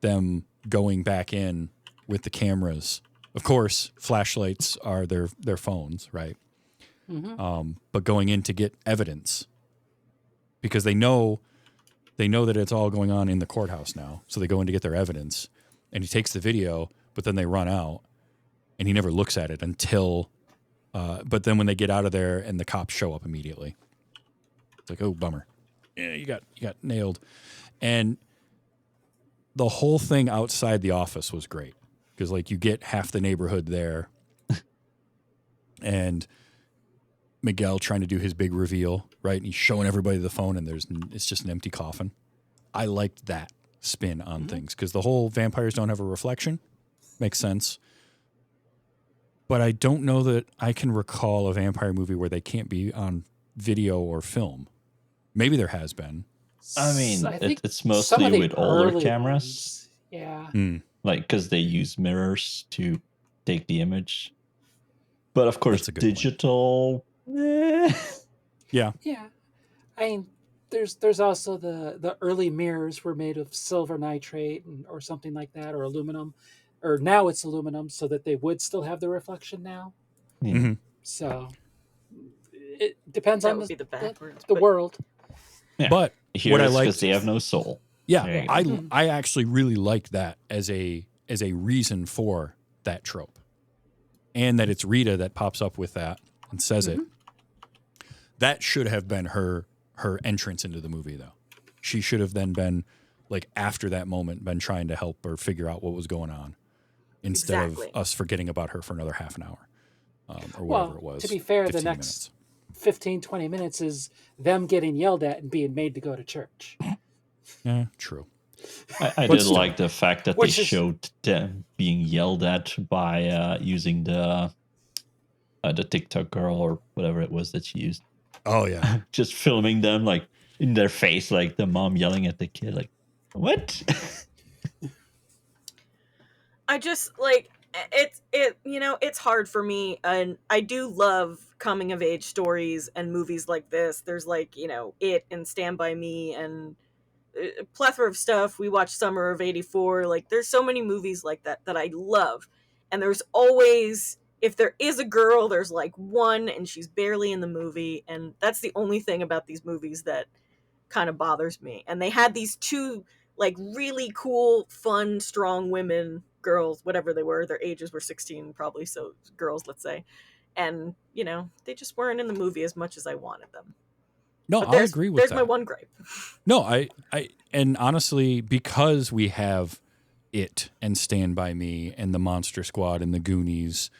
them going back in with the cameras. Of course, flashlights are their phones, right? Mm-hmm. But going in to get evidence because they know that it's all going on in the courthouse now. So they go in to get their evidence, and he takes the video, but then they run out, and he never looks at it until. But then when they get out of there, and the cops show up immediately, it's like, oh, bummer. Yeah, you got nailed, and the whole thing outside the office was great. Because like you get half the neighborhood there, and Miguel trying to do his big reveal, right? And he's showing everybody the phone, and it's just an empty coffin. I liked that spin on things because the whole vampires don't have a reflection makes sense. But I don't know that I can recall a vampire movie where they can't be on video or film. Maybe there has been. I mean, it's some mostly of the with older early cameras. ones, yeah. Like, because they use mirrors to take the image. But of course, That's a good digital. Yeah. Yeah. I mean, there's also the early mirrors were made of silver nitrate or something like that, or aluminum. Or now it's aluminum so that they would still have the reflection now. Mm-hmm. So it depends That on would be the backwards, the but- world. Yeah. But Here what I it's liked, because they have no soul. yeah, There you go. I actually really liked that as a reason for that trope, and that it's Rita that pops up with that and says it. That should have been her entrance into the movie, though. She should have then been like after that moment, been trying to help or figure out what was going on, instead Exactly. of us forgetting about her for another half an hour or whatever it was. To be fair, the 15 next minutes. 15, 20 minutes is them getting yelled at and being made to go to church. Yeah, true. I But did still. like the fact that they Which is- showed them being yelled at by using the TikTok girl or whatever it was that she used. Oh yeah. Just filming them like in their face, like the mom yelling at the kid, like, "What?" I just like it's hard for me, and I do love coming of age stories and movies like this. There's like, It and Stand By Me and a plethora of stuff. We watched Summer of '84. Like there's so many movies like that I love. And there's always, if there is a girl, there's like one and she's barely in the movie, and that's the only thing about these movies that kind of bothers me. And they had these two like really cool, fun, strong women, girls, whatever they were. Their ages were 16 probably, so girls, let's say. And, they just weren't in the movie as much as I wanted them. No, But I agree with there's that. my one gripe. No, and honestly, because we have It and Stand By Me and The Monster Squad and The Goonies,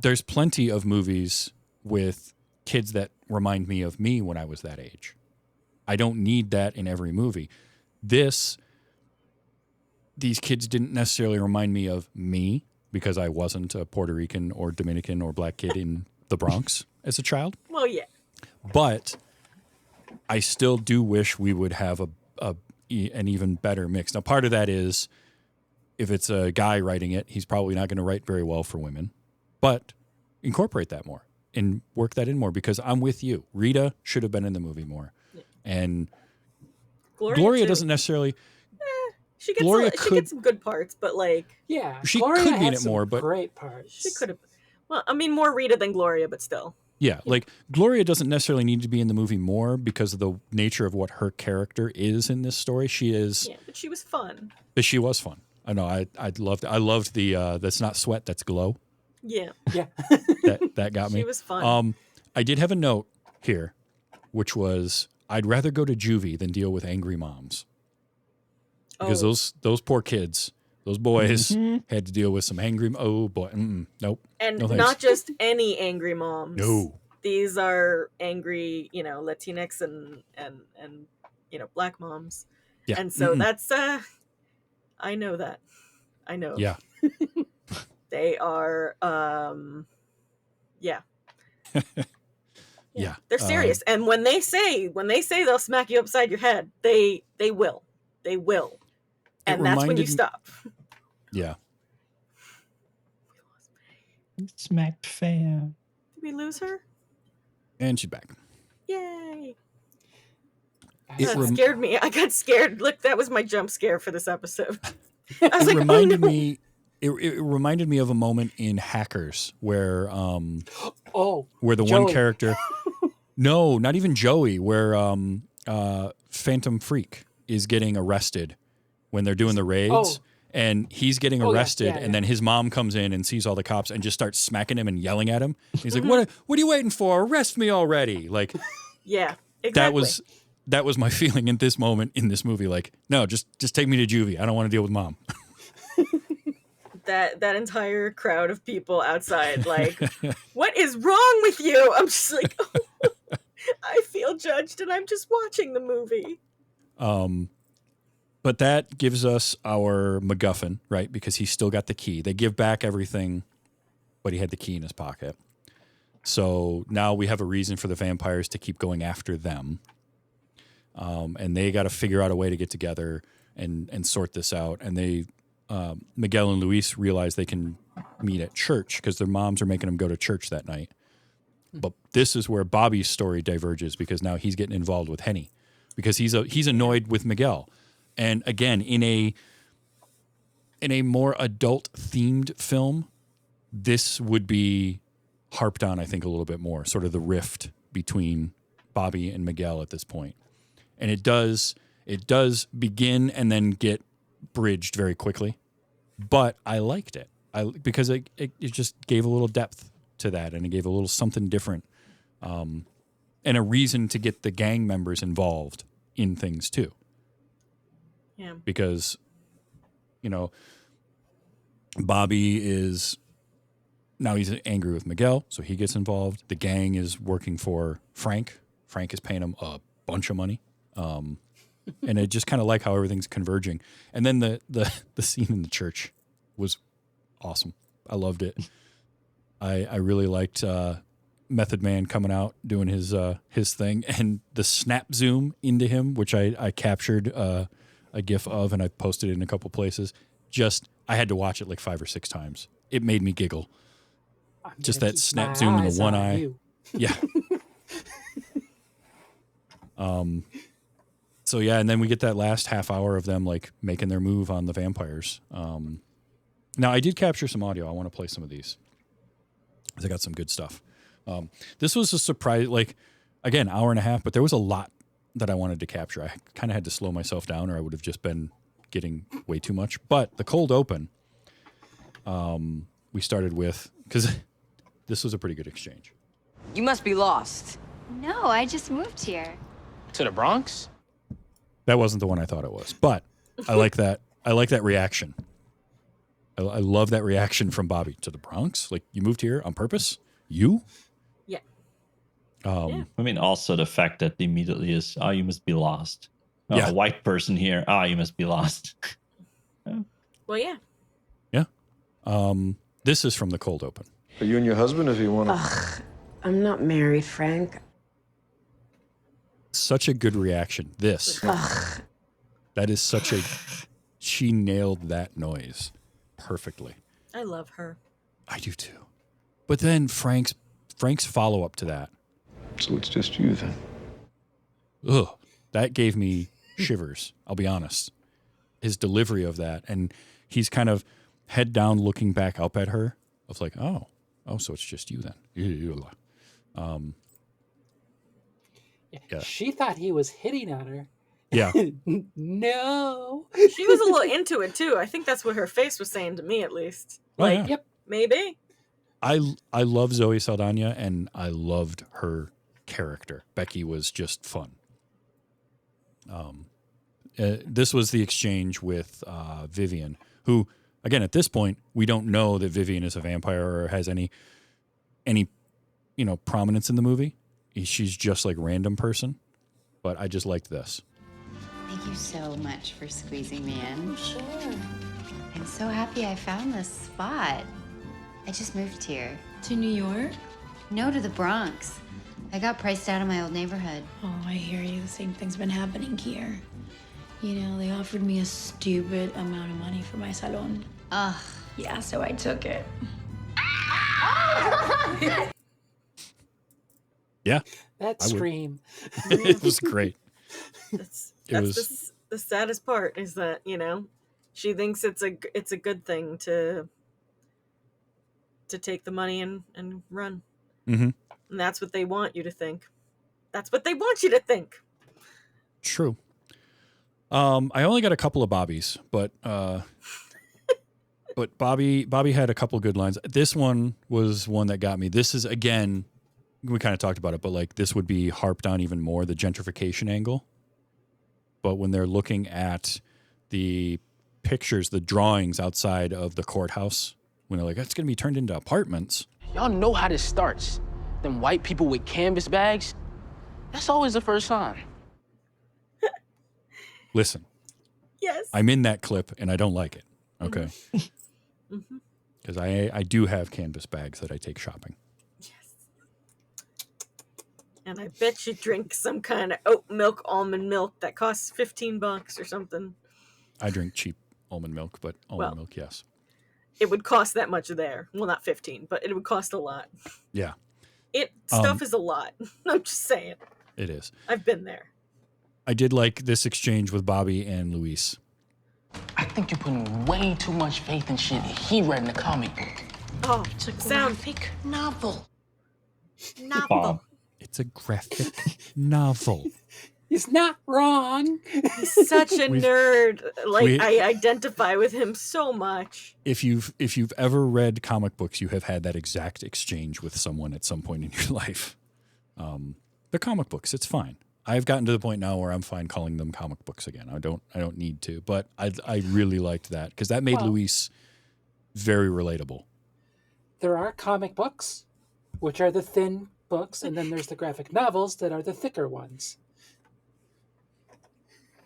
there's plenty of movies with kids that remind me of me when I was that age. I don't need that in every movie. These kids didn't necessarily remind me of me because I wasn't a Puerto Rican or Dominican or black kid in the Bronx as a child. Well, yeah. But I still do wish we would have an even better mix. Now, part of that is if it's a guy writing it, he's probably not going to write very well for women. But incorporate that more and work that in more because I'm with you. Rita should have been in the movie more. Yeah. And Gloria too. doesn't necessarily... She gets Gloria she gets some good parts, but like Yeah, She Gloria could be in had it some more, but- great parts. she could have. Well, I mean, more Rita than Gloria, but still. Yeah, like Gloria doesn't necessarily need to be in the movie more because of the nature of what her character is in this story. She is, Yeah, but she was fun. but she was fun. I know. I loved the that's not sweat, that's glow. Yeah, Yeah. That got me. she was fun. I did have a note here, which was I'd rather go to juvie than deal with angry moms because Oh. those poor kids, those boys had to deal with some angry. Oh boy, nope. And no thanks. not just any angry moms. No. These are angry, Latinx and black moms. Yeah. And so that's I know that. I know. Yeah. They are yeah. Yeah. They're serious. And when they say they'll smack you upside your head, they will. They will. And that's when you reminded me- stop. Yeah. Smacked fair. Did we lose her? And she's back. Yay. It That rem- scared me. I got scared. Look, that was my jump scare for this episode. I was It like, reminded oh, no. me. It reminded me of a moment in Hackers where Oh, the one Joey. character. No, not even Joey. Where Phantom Freak is getting arrested when they're doing the raids. Oh. And he's getting Oh, yeah, arrested, yeah, and yeah. then his mom comes in and sees all the cops and just starts smacking him and yelling at him. He's like, "What are you waiting for? Arrest me already!" Like Yeah, exactly. that was my feeling in this moment in this movie. Like, no, just take me to juvie. I don't want to deal with mom. that entire crowd of people outside, like, what is wrong with you? I'm just like, oh, I feel judged, and I'm just watching the movie. But that gives us our MacGuffin, right? Because he's still got the key. They give back everything, but he had the key in his pocket. So now we have a reason for the vampires to keep going after them. And they got to figure out a way to get together and sort this out. And they, Miguel and Luis realize they can meet at church because their moms are making them go to church that night. But this is where Bobby's story diverges because now he's getting involved with Henny because he's annoyed with Miguel. And again, in a more adult themed film, this would be harped on, I think, a little bit more, sort of the rift between Bobby and Miguel at this point. And it does begin and then get bridged very quickly. But I liked it because it just gave a little depth to that, and it gave a little something different, and a reason to get the gang members involved in things too. Yeah. Because, Bobby is now he's angry with Miguel, so he gets involved. The gang is working for Frank. Frank is paying him a bunch of money. And I just kind of like how everything's converging. And then the scene in the church was awesome. I loved it. I really liked Method Man coming out doing his thing, and the snap zoom into him, which I captured a GIF of, and I posted it in a couple places. I had to watch it like 5 or 6 times. It made me giggle. I'm Just gonna that keep snap my zoom in the eyes one on eye. you. Yeah. So yeah, and then we get that last half hour of them like making their move on the vampires. Now I did capture some audio. I want to play some of these. 'Cause I got some good stuff. This was a surprise, like, again, hour and a half, but there was a lot that I wanted to capture. I kind of had to slow myself down or I would have just been getting way too much. But the cold open, we started with, because this was a pretty good exchange. You must be lost. No, I just moved here. To the Bronx? That wasn't the one I thought it was, but I like that. I like that reaction. I love that reaction from Bobby. To the Bronx? Like, you moved here on purpose? You? Yeah. I mean, also the fact that immediately is, you must be lost. Oh, Yeah. A white person here, you must be lost. Well, yeah. This is from the cold open. Are you and your husband if you want to? I'm not married, Frank. Such a good reaction. This. That is such a... She nailed that noise perfectly. I love her. I do too. But then Frank's follow-up to that. So it's just you then. Ugh. That gave me shivers, I'll be honest. His delivery of that. And he's kind of head down looking back up at her of like, oh, so it's just you then. Yeah. She thought he was hitting on her. Yeah. No. She was a little into it too. I think that's what her face was saying to me, at least. Oh, Like, yeah. Yep. maybe. I love Zoe Saldana, and I loved her character. Becky was just fun. This was the exchange with Vivian, who, again, at this point, we don't know that Vivian is a vampire or has any prominence in the movie. She's just like random person, but I just liked this. Thank you so much for squeezing me in. Sure. I'm so happy I found this spot. I just moved here. To New York? No, to the Bronx. I got priced out of my old neighborhood. Oh, I hear you. The same thing's been happening here. You know, they offered me a stupid amount of money for my salon. Ugh. Yeah, so I took it. Yeah. That scream. It was great. That's the saddest part is that, she thinks it's a good thing to take the money and run. Mm-hmm. And that's what they want you to think. That's what they want you to think. True. I only got a couple of Bobbies, but Bobby had a couple good lines. This one was one that got me. This is, again, we kind of talked about it, but like this would be harped on even more, the gentrification angle. But when they're looking at the pictures, the drawings outside of the courthouse, when they're like, it's going to be turned into apartments. Y'all know how this starts. Them white people with canvas bags, that's always the first sign. Listen. Yes. I'm in that clip and I don't like it. Okay. Because I do have canvas bags that I take shopping. Yes. And I bet you drink some kind of oat milk, almond milk that costs $15 or something. I drink cheap almond milk, but almond milk, yes. It would cost that much there. Well, not 15, but it would cost a lot. Yeah. Stuff is a lot. I'm just saying. It is. I've been there. I did like this exchange with Bobby and Luis. I think you're putting way too much faith in shit he read in the comic book. Oh, It's a graphic novel. Bob. It's a graphic novel. He's not wrong. He's such a nerd. I identify with him so much. If you've ever read comic books, you have had that exact exchange with someone at some point in your life. They're comic books. It's fine. I've gotten to the point now where I'm fine calling them comic books again. I don't need to, but I really liked that because that made Luis very relatable. There are comic books, which are the thin books, and then there's the graphic novels that are the thicker ones.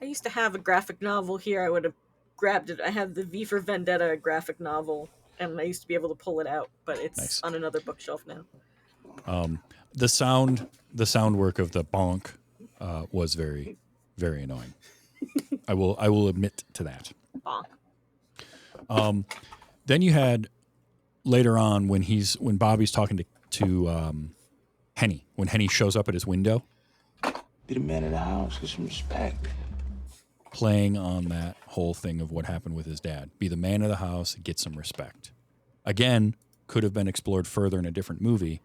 I used to have a graphic novel here. I would have grabbed it. I had the V for Vendetta graphic novel, and I used to be able to pull it out, but it's on another bookshelf now. The sound work of the bonk was very, very annoying. I will admit to that. Bonk. Then you had later on when Bobby's talking to Henny, when Henny shows up at his window. Be the man of the house, get some respect. Playing on that whole thing of what happened with his dad. Be the man of the house, get some respect. Again, could have been explored further in a different movie,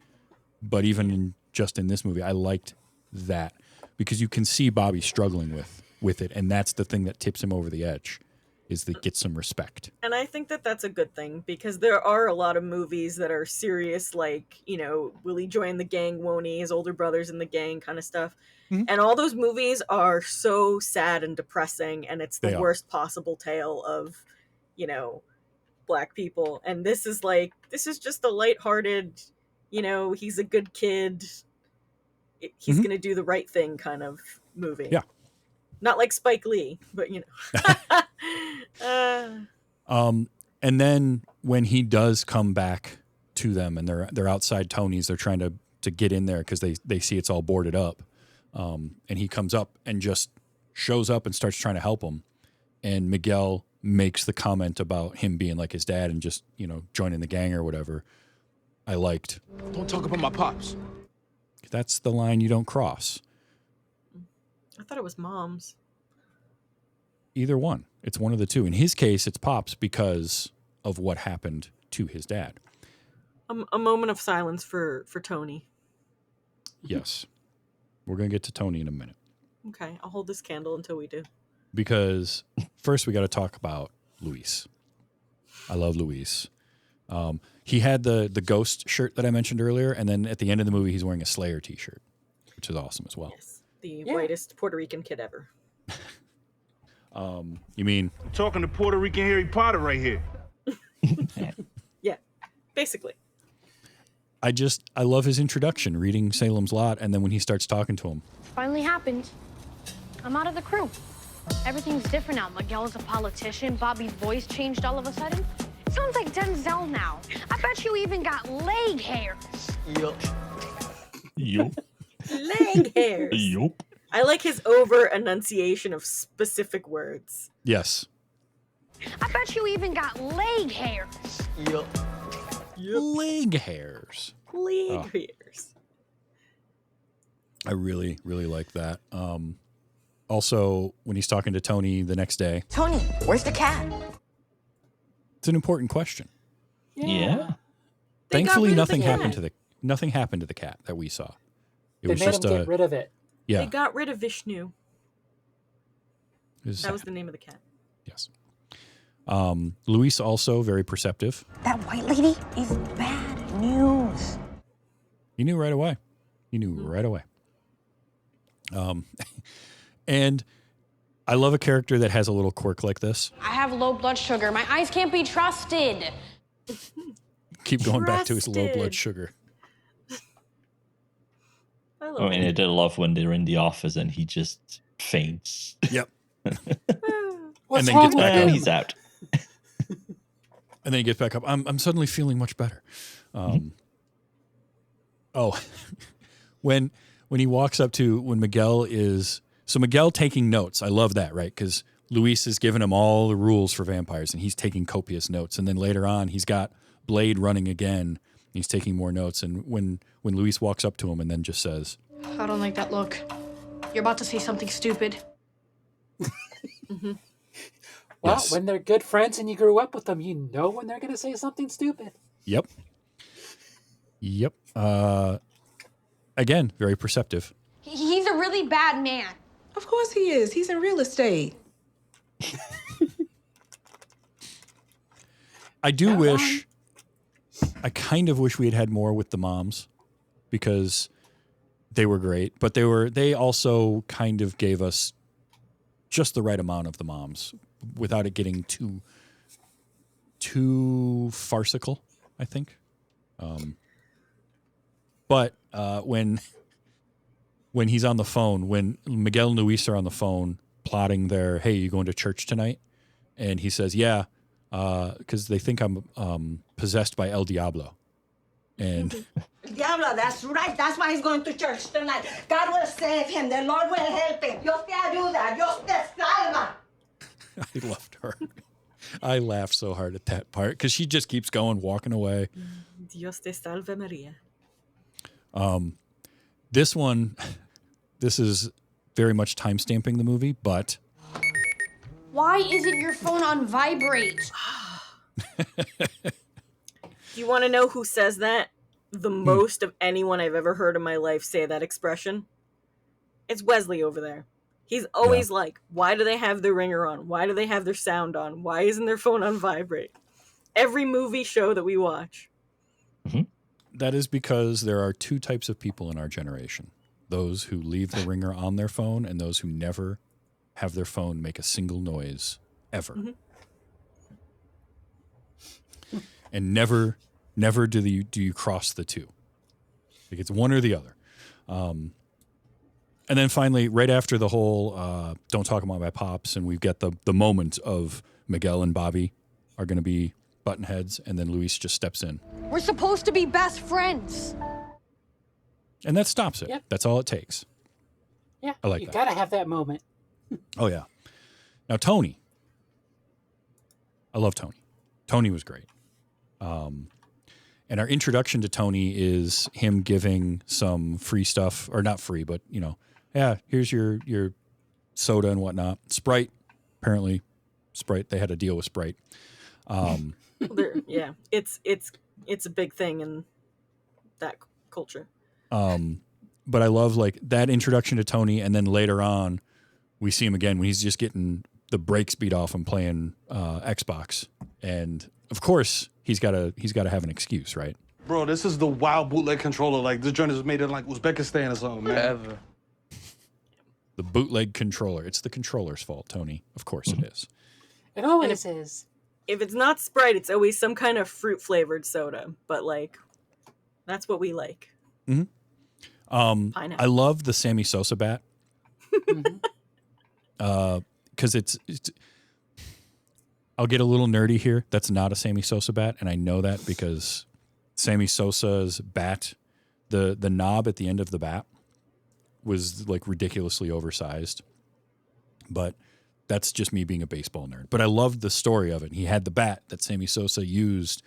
but even just in this movie, I liked that because you can see Bobby struggling with it, and that's the thing that tips him over the edge, is that get some respect. And I think that that's a good thing because there are a lot of movies that are serious, like, will he join the gang, won't he? His older brother's in the gang kind of stuff. Mm-hmm. And all those movies are so sad and depressing, and it's the worst possible tale of, Black people. And this is just a lighthearted, he's a good kid. He's going to do the right thing kind of movie. Yeah. Not like Spike Lee, but And then when he does come back to them and they're outside Tony's, they're trying to get in there because they see it's all boarded up. And he comes up and just shows up and starts trying to help him. And Miguel makes the comment about him being like his dad and just, joining the gang or whatever. I liked. Don't talk about my pops. That's the line you don't cross. I thought it was Mom's. Either one. It's one of the two. In his case, it's Pops because of what happened to his dad. A moment of silence for Tony. Yes. We're going to get to Tony in a minute. Okay, I'll hold this candle until we do. Because first we got to talk about Luis. I love Luis. He had the ghost shirt that I mentioned earlier, and then at the end of the movie, he's wearing a Slayer t-shirt, which is awesome as well. Yes, the whitest Puerto Rican kid ever. You mean? I'm talking to Puerto Rican Harry Potter right here. Yeah, basically. I love his introduction, reading Salem's Lot, and then when he starts talking to him. Finally happened. I'm out of the crew. Everything's different now. Miguel is a politician. Bobby's voice changed all of a sudden. It sounds like Denzel now. I bet you even got leg hairs. Yup. Leg hairs. Yup. I like his over enunciation of specific words. Yes. I bet you even got leg hairs. Yup. Leg hairs. Leg hairs. I really, really like that. Also, when he's talking to Tony the next day. Tony, where's the cat? It's an important question. Yeah. Thankfully, nothing happened to the cat that we saw. It They was made just him get rid of it. Yeah. They got rid of Vishnu. That was the name of the cat. Yes. Luis also very perceptive. That white lady is bad news. He knew right away. And I love a character that has a little quirk like this. I have low blood sugar. My eyes can't be trusted. Keep going back to his low blood sugar. I mean, I did love when they're in the office and he just faints. Yep. What's and then wrong gets with back him? up. He's out. And then he gets back up. I'm suddenly feeling much better. Oh, when he walks up to when Miguel taking notes. I love that, right? Because Luis is giving him all the rules for vampires, and he's taking copious notes. And then later on, he's got Blade running again. He's taking more notes. And when Luis walks up to him and then just says, I don't like that look. You're about to say something stupid. Well, Yes. when they're good friends and you grew up with them, you know when they're going to say something stupid. Yep. Again, very perceptive. He's a really bad man. Of course he is. He's in real estate. I kind of wish we had more with the moms because they were great, but they also kind of gave us just the right amount of the moms without it getting too farcical, I think. But when he's on the phone, when Miguel and Luis are on the phone plotting their, hey, you going to church tonight? And he says, yeah, because they think I'm possessed by El Diablo. And Diablo, that's right. That's why he's going to church tonight. God will save him. The Lord will help him. Dios te ayuda. Dios te salva. I loved her. I laughed so hard at that part because she just keeps going, walking away. Dios te salve Maria. This is very much time stamping the movie, but Why isn't your phone on vibrate? Do you want to know who says that the most of anyone I've ever heard in my life say that expression? It's Wesley over there. He's always like, why do they have their ringer on? Why do they have their sound on? Why isn't their phone on vibrate? Every movie show that we watch. that is because there are two types of people in our generation. Those who leave the ringer on their phone and those who never have their phone make a single noise ever. And never do you cross the two. Like it's one or the other. And then finally, right after the whole don't talk about my pops, and we've got the moment of Miguel and Bobby are going to be button heads, and then Luis just steps in. We're supposed to be best friends. And that stops it. Yep. That's all it takes. Yeah, I like you that. gotta have that moment. Oh, yeah. Now, Tony. I love Tony. Tony was great. And our introduction to Tony is him giving some free stuff, or not free, but, you know, yeah, here's your soda and whatnot. Sprite, apparently. Sprite, they had a deal with Sprite. Yeah, it's a big thing in that culture. but I love like that introduction to Tony, and then later on, we see him again when he's just getting the brakes beat off him playing Xbox, and of course he's got to have an excuse, right? Bro, this is the wild bootleg controller. Like this joint is made in like Uzbekistan or something, man. Whatever. The bootleg controller. It's the controller's fault, Tony. Of course it is. It always is. If it's not Sprite, it's always some kind of fruit flavored soda. But like, that's what we like. Mm-hmm. Pineapple. I love the Sammy Sosa bat. Because it's I'll get a little nerdy here. That's not a Sammy Sosa bat, and I know that because Sammy Sosa's bat, the knob at the end of the bat was like ridiculously oversized. But that's just me being a baseball nerd. But I loved the story of it. He had the bat that Sammy Sosa used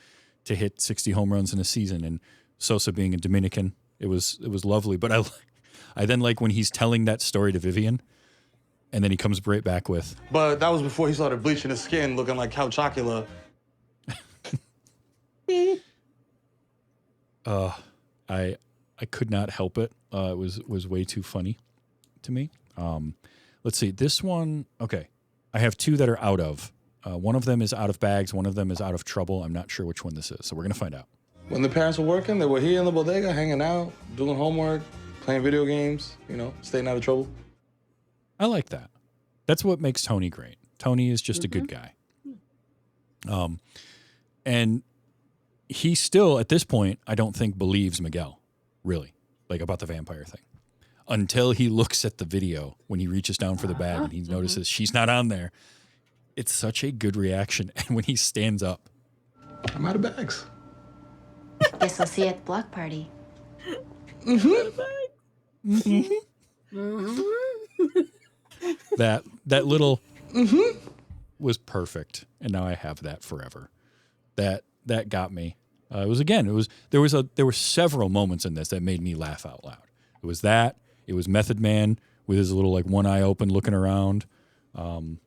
to hit 60 home runs in a season, and Sosa being a Dominican, it was lovely. But I then like when he's telling that story to Vivian, and then he comes right back with. But that was before he started bleaching his skin, looking like Count Chocula. I could not help it. It was way too funny to me. Let's see. This one, okay. I have two that are out of. One of them is out of bags. One of them is out of trouble. I'm not sure which one this is, so we're going to find out. When the parents were working, they were here in the bodega, hanging out, doing homework, playing video games, staying out of trouble. I like that. That's what makes Tony great. Tony is just a good guy. And he still, at this point, I don't think believes Miguel, really, like about the vampire thing. Until he looks at the video when he reaches down for the bag and he notices she's not on there. It's such a good reaction. And when he stands up. I'm out of bags. Guess I'll see you at the block party. That little was perfect. And now I have that forever. That got me. There were several moments in this that made me laugh out loud. It was that. It was Method Man with his little like one eye open looking around. And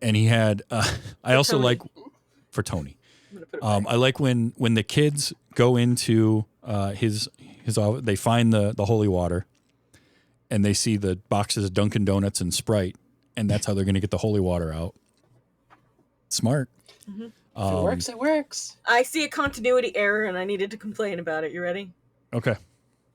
he had, I also like, for Tony, I like when the kids go into his they find the holy water and they see the boxes of Dunkin' Donuts and Sprite, and that's how they're going to get the holy water out. Smart. If it works, it works. I see a continuity error and I needed to complain about it. You ready? Okay.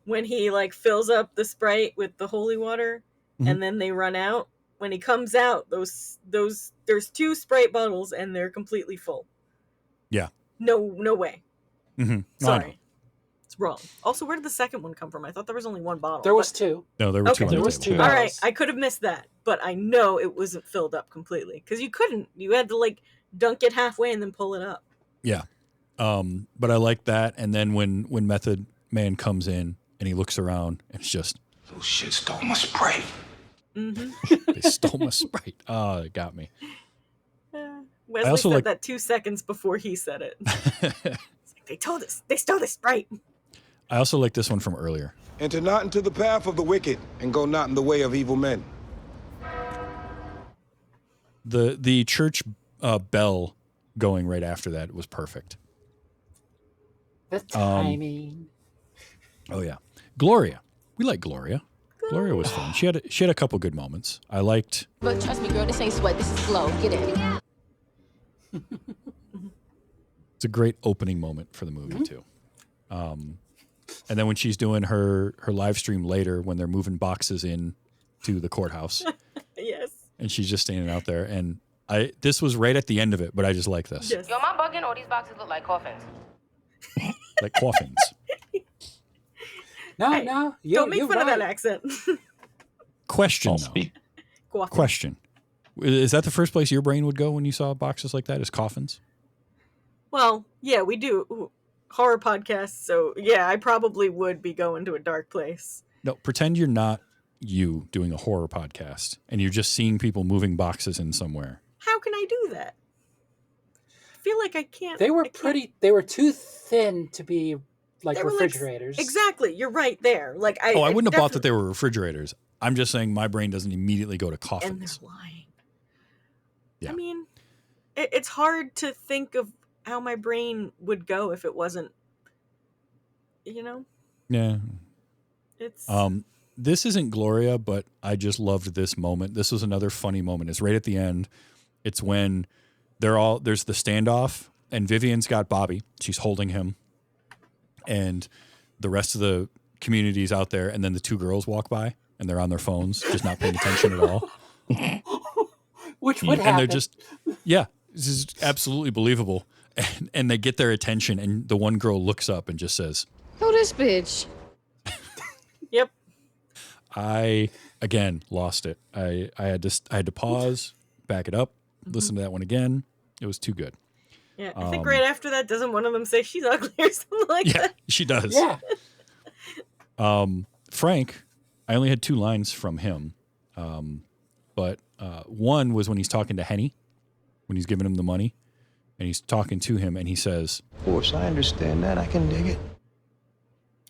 When he like fills up the Sprite with the holy water and then they run out, when he comes out, those there's two Sprite bottles and they're completely full. Yeah. No way. Mm-hmm. Sorry. It's wrong. Also, where did the second one come from? I thought there was only one bottle. There was two. No, there were two. There was two. All right, I could have missed that, but I know it wasn't filled up completely because you couldn't. You had to like dunk it halfway and then pull it up. Yeah. But I like that. And then when Method Man comes in and he looks around and it's just, those shit stole my Sprite. They stole my Sprite. Oh, it got me. Wesley said that 2 seconds before he said it. It's like, they stole the Sprite. I also like this one from earlier. Enter not into the path of the wicked, and go not in the way of evil men. The church bell going right after that was perfect. The timing. Oh yeah, Gloria. We like Gloria. Gloria was fun. She had a couple good moments. I liked. But trust me, girl, this ain't sweat. This is flow. Get in. It's a great opening moment for the movie too. And then when she's doing her live stream later, when they're moving boxes in to the courthouse. Yes. And she's just standing out there, and this was right at the end of it, but I just like this. Yes. Yo, am I bugging? All these boxes look like coffins. Like coffins. No, don't make fun of that accent. Question though. Question. Is that the first place your brain would go when you saw boxes like that? Is coffins? Well, yeah, we do horror podcasts, so yeah, I probably would be going to a dark place. No, pretend you're not you doing a horror podcast and you're just seeing people moving boxes in somewhere. How can I do that? I feel like I can't. They were too thin to be like They were refrigerators. Exactly, you're right there. Like I wouldn't have bought that they were refrigerators. I'm just saying my brain doesn't immediately go to coffins. And they're lying. Yeah. I mean, it's hard to think of how my brain would go if it wasn't you know, Yeah. it's This isn't Gloria, but I just loved this moment. This was another funny moment. It's right at the end. It's when there's the standoff, and Vivian's got Bobby. She's holding him, and the rest of the community's out there, and then the two girls walk by, and they're on their phones, just not paying attention at all. Which would happen. And they're just, this is absolutely believable. And they get their attention, and the one girl looks up and just says, Who this bitch? Yep. I again lost it. I had to pause, back it up, listen to that one again. It was too good. Yeah, I think right after that, doesn't one of them say she's ugly or something like that? Yeah, she does. Yeah. Frank, I only had 2 lines from him, but one was when he's talking to Henny, when he's giving him the money, and he's talking to him, and he says, Of course, I understand that. I can dig it.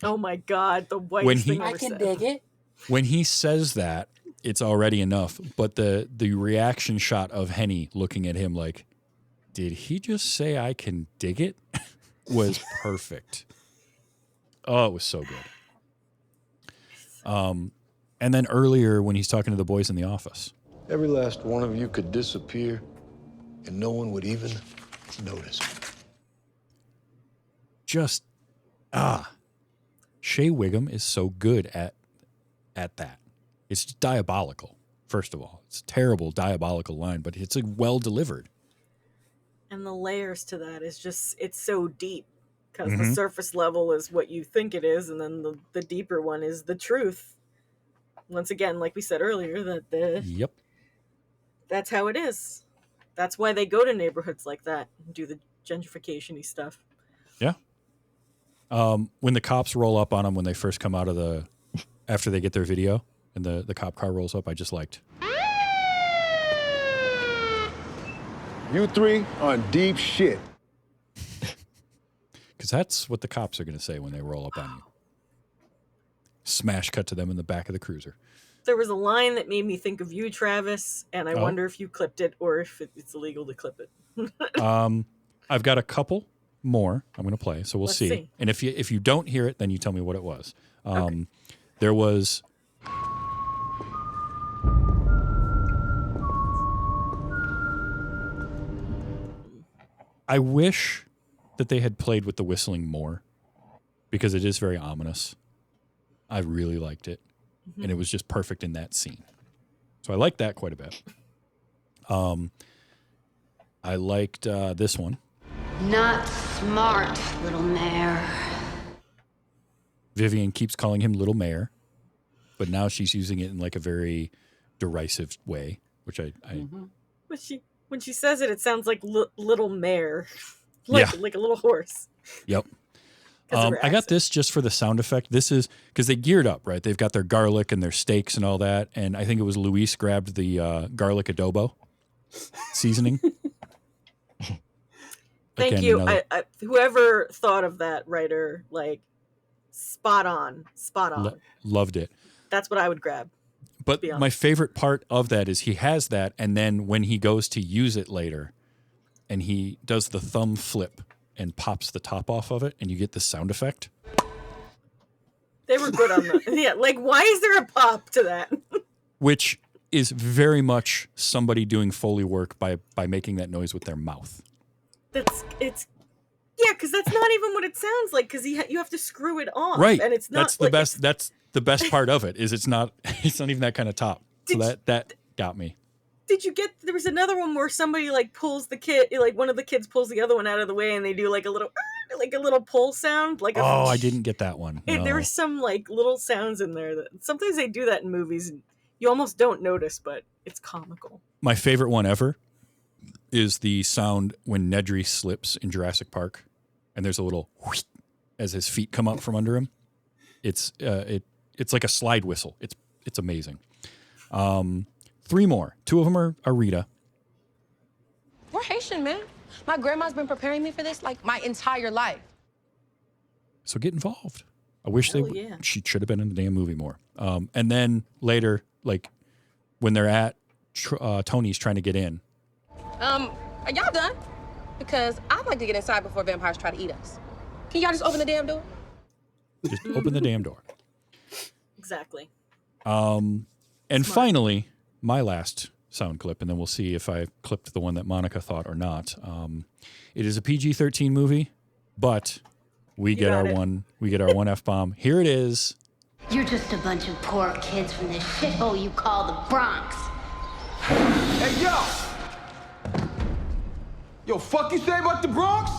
Oh my God, the whitest thing I ever can said. dig it. when he says that, it's already enough. But the reaction shot of Henny looking at him like, did he just say I can dig it? was perfect. Oh, it was so good. And then earlier when he's talking to the boys in the office. Every last one of you could disappear, and no one would even notice. Just, Shea Wiggum is so good at that. It's diabolical, first of all. It's a terrible, diabolical line, but it's well delivered. And the layers to that is just, it's so deep. Because the surface level is what you think it is, and then the deeper one is the truth. Once again, like we said earlier, Yep. That's how it is. That's why they go to neighborhoods like that and do the gentrification-y stuff. Yeah. When the cops roll up on them when they first come out of after they get their video, and the cop car rolls up, I just liked. You three are in deep shit. Because that's what the cops are going to say when they roll up on you. Smash cut to them in the back of the cruiser. There was a line that made me think of you, Travis, and I wonder if you clipped it or if it's illegal to clip it. I've got a couple more I'm going to play, so we'll Let's see. see. And if you don't hear it, then you tell me what it was. Okay. There was... I wish that they had played with the whistling more, because it is very ominous. I really liked it, and it was just perfect in that scene. So I liked that quite a bit. I liked this one. Not smart, little mare. Vivian keeps calling him Little Mayor, but now she's using it in like a very derisive way, which I But when she says it, it sounds like little mare. Like a little horse. Yep. I got this just for the sound effect. This is because they geared up, right? They've got their garlic and their steaks and all that. And I think it was Luis grabbed the garlic adobo seasoning. Thank you. Whoever thought of that writer, like, spot on. Loved it. That's what I would grab. But my favorite part of that is he has that, and then when he goes to use it later, and he does the thumb flip and pops the top off of it, and you get the sound effect. They were good on that. Yeah, like, why is there a pop to that? Which is very much somebody doing Foley work by making that noise with their mouth. Because that's not even what it sounds like, because you have to screw it off. Right. And it's not. That's the best. That's the best part of it. Is it's not even that kind of top. So that got me. Did you get? There was another one where somebody like pulls the kid, like one of the kids pulls the other one out of the way, and they do like a little pull sound. I didn't get that one. No. There were some like little sounds in there that sometimes they do that in movies, and you almost don't notice, but it's comical. My favorite one ever is the sound when Nedry slips in Jurassic Park, and there's a little whoosh as his feet come up from under him. It's like a slide whistle. It's amazing. 3 more. 2 of them are Rita. We're Haitian, man. My grandma's been preparing me for this like my entire life. So get involved. I wish she should have been in the damn movie more. And then later, like when they're at Tony's trying to get in. Are y'all done? Because I'd like to get inside before vampires try to eat us. Can y'all just open the damn door? Just open the damn door. Exactly. And finally, my last sound clip, and then we'll see if I clipped the one that Monica thought or not. It is a PG-13 movie, but we get our one F-bomb. Here it is. You're just a bunch of poor kids from this shithole you call the Bronx. Hey, yo! Yo, fuck you say about the Bronx?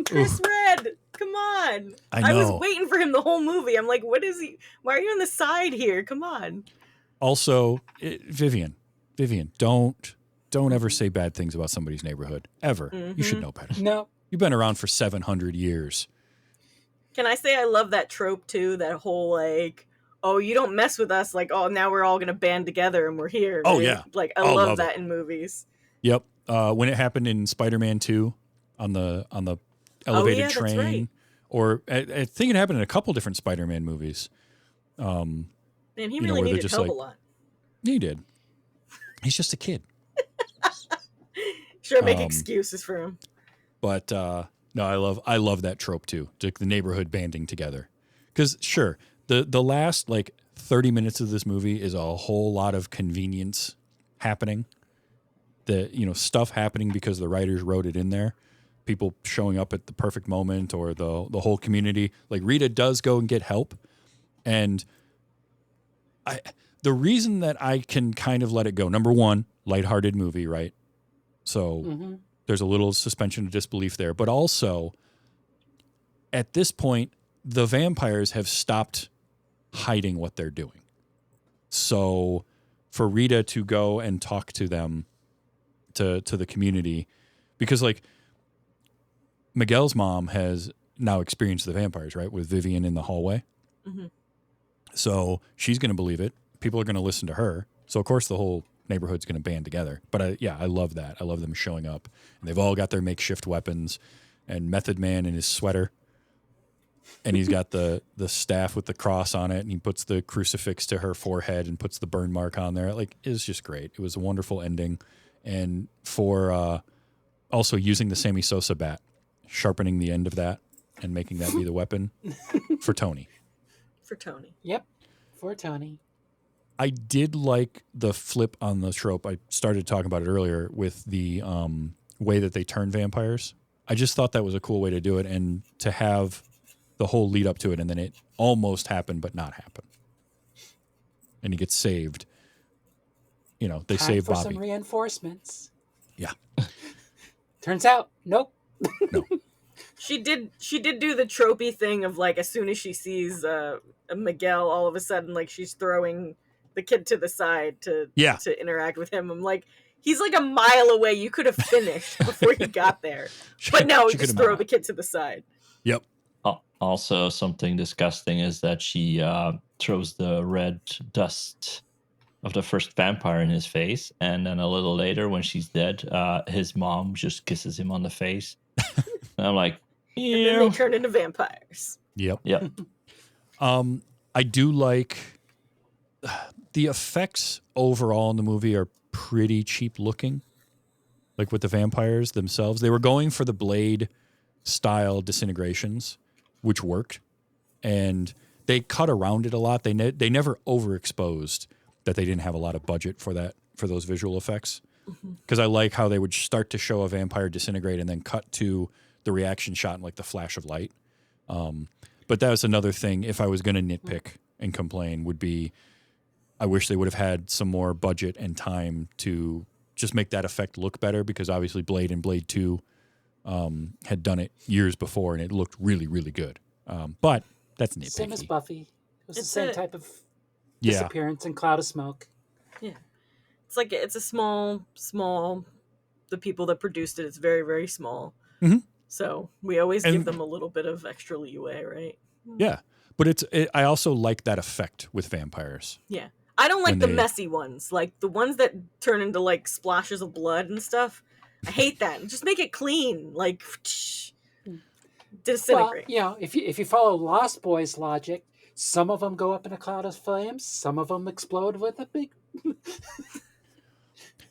Chris Red, come on. I was know. waiting for him the whole movie. I'm like, what is he? Why are you on the side here? Come on. Also, Vivian, don't ever say bad things about somebody's neighborhood. Ever. You should know better. No. You've been around for 700 years. Can I say I love that trope too? That whole like, oh, you don't mess with us. Like, oh, now we're all gonna band together and we're here. Oh, right? yeah. Like, I Oh, love love that it. in movies. Yep. When it happened in Spider-Man 2 on the elevated that's train, right. or I think it happened in a couple different Spider-Man movies. Man, he you know, really where they're needed just help like- a lot. He did. He's just a kid. Sure, make excuses for him. But no, I love that trope too. Like the neighborhood banding together. Because sure, the last like 30 minutes of this movie is a whole lot of convenience happening. Stuff happening because the writers wrote it in there. People showing up at the perfect moment, or the whole community. Like Rita does go and get help, and the reason that I can kind of let it go. Number one, lighthearted movie, right? So there's a little suspension of disbelief there, but also at this point, the vampires have stopped hiding what they're doing. So for Rita to go and talk to them, to the community, because like Miguel's mom has now experienced the vampires, right? With Vivian in the hallway. Mm-hmm. So she's going to believe it. People are going to listen to her. So of course the whole neighborhood's going to band together. But I love that. I love them showing up, and they've all got their makeshift weapons, and Method Man in his sweater, and he's got the staff with the cross on it, and he puts the crucifix to her forehead and puts the burn mark on there. Like, it's just great. It was a wonderful ending. And for also using the Sammy Sosa bat, sharpening the end of that and making that be the weapon for Tony. For Tony. Yep. For Tony. I did like the flip on the trope. I started talking about it earlier with the way that they turn vampires. I just thought that was a cool way to do it, and to have the whole lead up to it, and then it almost happened but not happen. And he gets saved. They Time save for Bobby. some reinforcements. Yeah. Turns out, nope. She did do the tropey thing of like, as soon as she sees Miguel, all of a sudden like she's throwing the kid to the side to interact with him. I'm like, he's like a mile away. You could have finished before he got there. But no, she just could've throw the kid to the side. Yep. Also, something disgusting is that she throws the red dust of the first vampire in his face, and then a little later, when she's dead, his mom just kisses him on the face. And I'm like, And then they turn into vampires. Yep. Yep. I do like the effects overall in the movie are pretty cheap looking. Like with the vampires themselves, they were going for the Blade style disintegrations, which worked, and they cut around it a lot. They never overexposed that they didn't have a lot of budget for those visual effects. Because I like how they would start to show a vampire disintegrate and then cut to the reaction shot and like the flash of light. But that was another thing. If I was going to nitpick and complain, would be I wish they would have had some more budget and time to just make that effect look better, because obviously Blade and Blade 2 had done it years before and it looked really, really good. But that's nitpicky. Same as Buffy. It was It's the same a- type of disappearance and cloud of smoke. Yeah. It's like, it's a small, the people that produced it's very, very small. Mhm. So we always And- give them a little bit of extra leeway, right? Yeah. But I also like that effect with vampires. Yeah. I don't like When the they- messy ones, like the ones that turn into like splashes of blood and stuff. I hate that. Just make it clean, like disintegrate. Well, if you follow Lost Boys logic, some of them go up in a cloud of flames, some of them explode with a big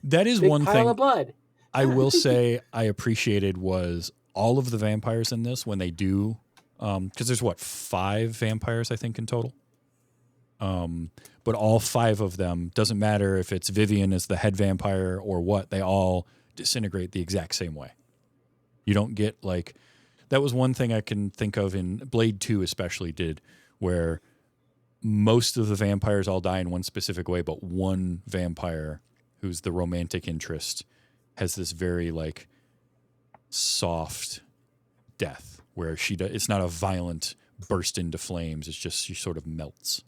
That is big one pile thing of blood. I will say I appreciated was all of the vampires in this, when they do because there's 5 vampires I think in total. But all 5 of them, doesn't matter if it's Vivian as the head vampire or what, they all disintegrate the exact same way. You don't get like, that was one thing I can think of in Blade 2 especially did, where most of the vampires all die in one specific way, but one vampire who's the romantic interest has this very like soft death where it's not a violent burst into flames. It's just, she sort of melts.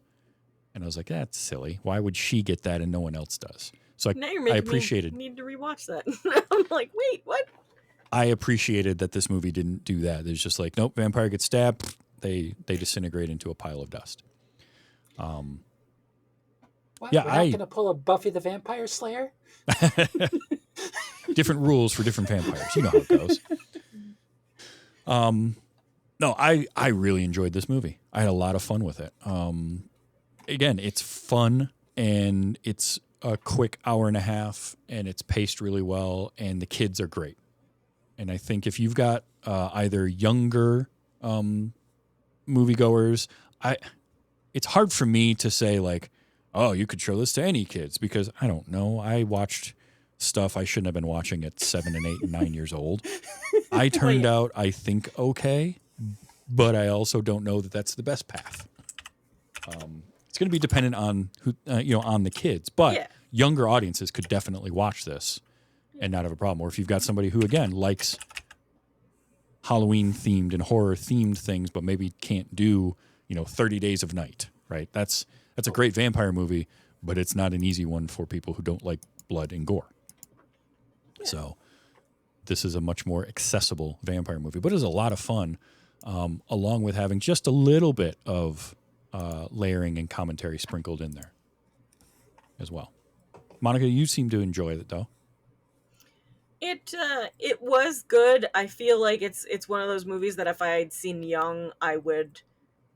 And I was like, that's silly. Why would she get that and no one else does? So Now you're making I appreciated. me need to rewatch that. I'm like, wait, what? I appreciated that this movie didn't do that. There's just like, nope, vampire gets stabbed, they disintegrate into a pile of dust. What? Yeah, We're not going to pull a Buffy the Vampire Slayer? Different rules for different vampires. You know how it goes. No, I really enjoyed this movie. I had a lot of fun with it. Again, it's fun and it's a quick hour and a half and it's paced really well and the kids are great. And I think if you've got either younger moviegoers, it's hard for me to say like, oh, you could show this to any kids because I don't know. I watched stuff I shouldn't have been watching at 7 and 8 and 9 years old. I turned out, I think, okay, but I also don't know that that's the best path. It's going to be dependent on who, on the kids, but younger audiences could definitely watch this and not have a problem. Or if you've got somebody who, again, likes Halloween themed and horror themed things, but maybe can't do, 30 Days of Night, right? That's a great vampire movie, but it's not an easy one for people who don't like blood and gore. Yeah. So this is a much more accessible vampire movie, but it's a lot of fun, along with having just a little bit of layering and commentary sprinkled in there as well. Monica, you seem to enjoy it though. It was good. I feel like it's one of those movies that if I had seen young, I would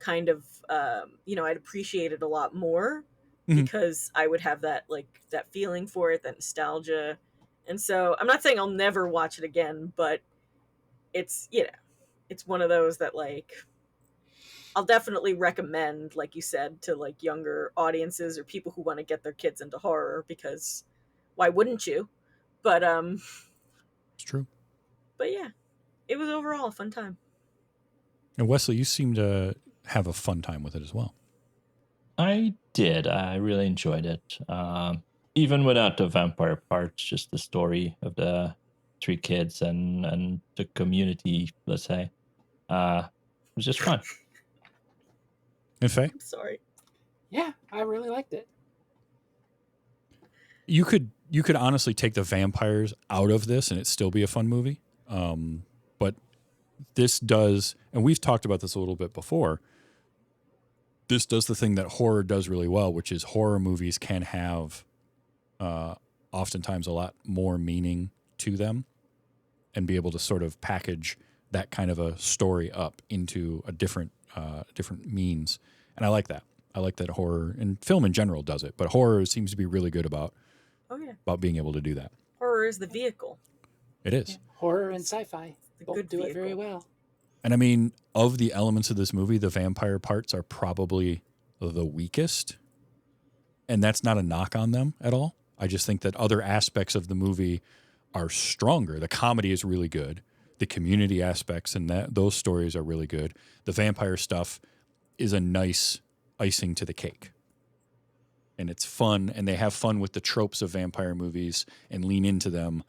kind of I'd appreciate it a lot more because I would have that that feeling for it, that nostalgia. And so I'm not saying I'll never watch it again, but it's it's one of those that like I'll definitely recommend, like you said, to like younger audiences or people who want to get their kids into horror, because why wouldn't you? But it's true. But yeah, it was overall a fun time. And Wesley, you seem to have a fun time with it as well. I did. I really enjoyed it. Even without the vampire parts, just the story of the 3 kids and the community, let's say, it was just fun. And Faye? I'm sorry. Yeah, I really liked it. You could honestly take the vampires out of this and it'd still be a fun movie. But this does, and we've talked about this a little bit before, this does the thing that horror does really well, which is horror movies can have oftentimes a lot more meaning to them and be able to sort of package that kind of a story up into a different means. And I like that. I like that horror, and film in general does it, but horror seems to be really good about being able to do that. Horror is the vehicle. It is. Yeah, horror and sci-fi both do it very well. And I mean, of the elements of this movie, the vampire parts are probably the weakest. And that's not a knock on them at all. I just think that other aspects of the movie are stronger. The comedy is really good. The community aspects and those stories are really good. The vampire stuff is a nice icing to the cake. And it's fun, and they have fun with the tropes of vampire movies and lean into them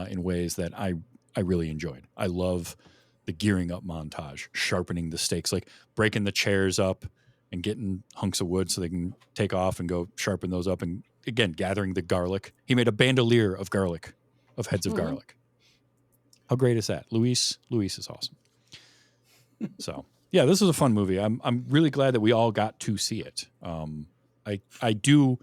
in ways that I really enjoyed. I love the gearing up montage, sharpening the stakes, like breaking the chairs up and getting hunks of wood so they can take off and go sharpen those up. And again, gathering the garlic. He made a bandolier of garlic, of heads of garlic. How great is that? Luis is awesome. So yeah, this is a fun movie. I'm really glad that we all got to see it. I do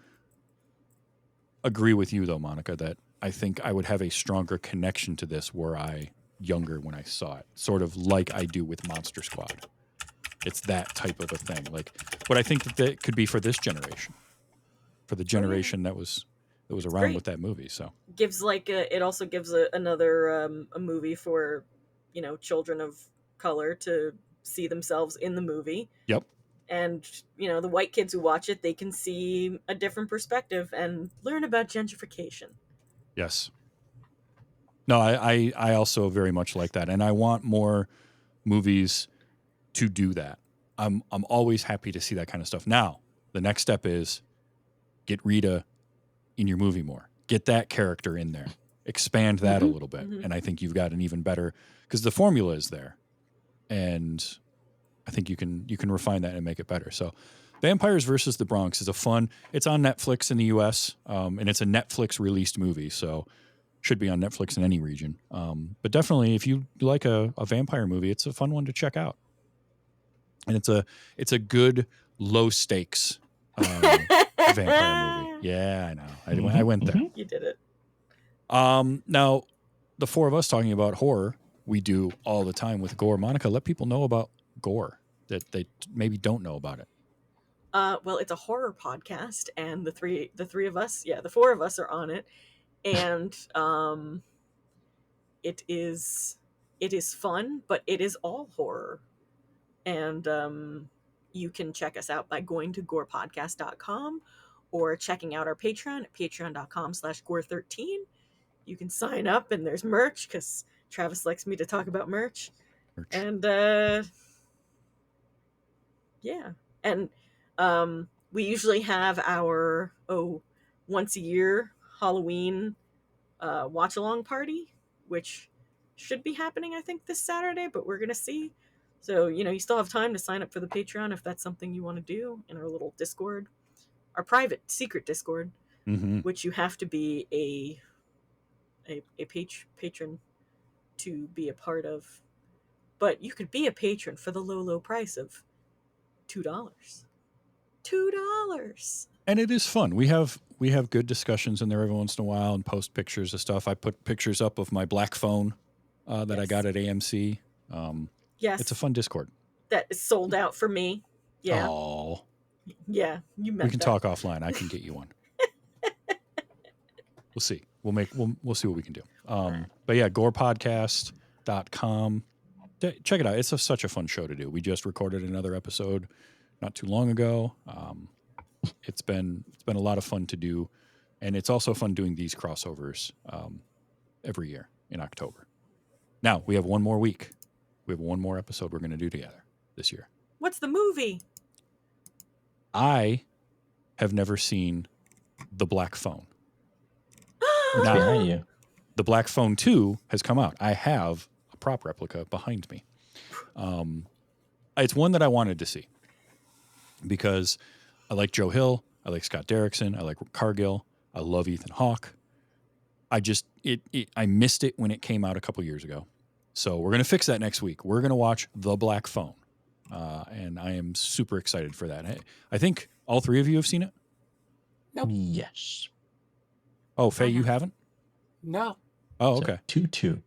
agree with you though, Monica, that I think I would have a stronger connection to this were I younger when I saw it, sort of like I do with Monster Squad. It's that type of a thing. But I think that could be for this generation, for the generation that was around with that movie. So gives it also gives another a movie for children of color to see themselves in the movie. Yep. And, you know, the white kids who watch it, they can see a different perspective and learn about gentrification. Yes. No, I also very much like that. And I want more movies to do that. I'm always happy to see that kind of stuff. Now, the next step is get Rita in your movie more. Get that character in there. Expand that a little bit. And I think you've got an even better, because the formula is there. And I think you can refine that and make it better. So Vampires versus the Bronx is it's on Netflix in the US, and it's a Netflix released movie. So should be on Netflix in any region. But definitely if you like a vampire movie, it's a fun one to check out. And it's a good low stakes vampire movie. Yeah, I know. I went there. You did it. Now, the four of us talking about horror, we do all the time with Gore. Monica, let people know about Gore that they maybe don't know about it. Well, it's a horror podcast, and the four of us are on it, and it is fun, but it is all horror, and you can check us out by going to gorepodcast.com or checking out our Patreon at patreon.com/gore13. You can sign up, and there's merch, because Travis likes me to talk about merch. And yeah, and we usually have our once a year Halloween watch along party, which should be happening, I think, this Saturday, but we're gonna see. So, you know, you still have time to sign up for the Patreon if that's something you want to do in our little Discord, our private secret Discord, which you have to be a patron to be a part of. But you could be a patron for the low price of $2. $2. And it is fun. We have good discussions in there every once in a while and post pictures of stuff. I put pictures up of my black phone that I got at AMC. Yes. It's a fun Discord. That is sold out for me. Yeah. Oh. Yeah, you meant We can talk offline. I can get you one. We'll see. We'll see what we can do. But yeah, gorepodcast.com. Check it out. It's such a fun show to do. We just recorded another episode not too long ago. It's been a lot of fun to do, and it's also fun doing these crossovers every year in October. Now we have one more week. We have one more episode we're going to do together this year. What's the movie? I have never seen The Black Phone. What's behind you? The Black Phone 2 has come out. I have a prop replica behind me. It's one that I wanted to see because I like Joe Hill. I like Scott Derrickson. I like Cargill. I love Ethan Hawke. I missed it when it came out a couple years ago. So we're going to fix that next week. We're going to watch The Black Phone. And I am super excited for that. I think all three of you have seen it? Nope. Yes. Oh, Faye, you haven't? No. Oh, okay. 2-2.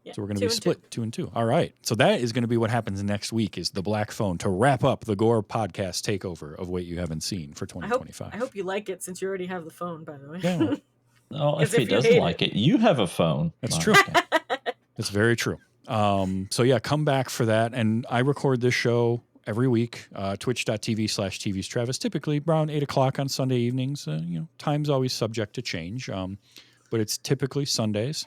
Yeah, so we're going to be split 2 and 2. All right. So that is going to be what happens next week is The Black Phone to wrap up the Gore Podcast takeover of what you haven't seen for 2025. I hope you like it since you already have the phone, by the way. Yeah. Oh, if he doesn't like it, you have a phone. That's true. That's very true. So yeah, come back for that. And I record this show every week, twitch.tv/TV's Travis, typically around 8 o'clock on Sunday evenings. Time's always subject to change, but it's typically Sundays.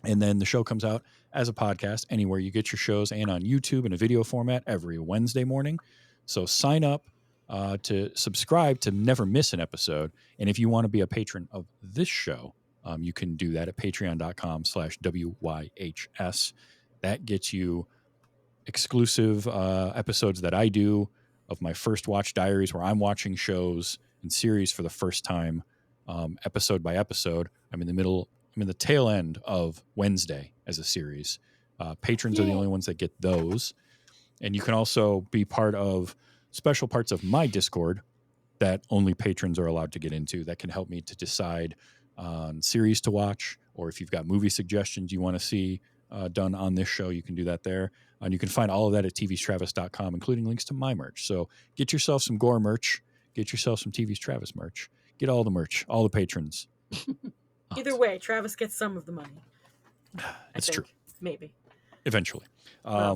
And then the show comes out as a podcast anywhere you get your shows and on YouTube in a video format every Wednesday morning. So sign up to subscribe to never miss an episode. And if you want to be a patron of this show, you can do that at patreon.com/WYHS. That gets you exclusive episodes that I do of my first watch diaries where I'm watching shows and series for the first time, episode by episode. I'm in the tail end of Wednesday as a series. Patrons are the only ones that get those. And you can also be part of special parts of my Discord that only patrons are allowed to get into that can help me to decide on series to watch, or if you've got movie suggestions you want to see done on this show, you can do that there. And you can find all of that at tvstravis.com, including links to my merch. So get yourself some Gore merch, get yourself some TV's Travis merch, get all the merch, all the patrons. Either way, Travis gets some of the money. It's true. Maybe. Eventually. Yeah.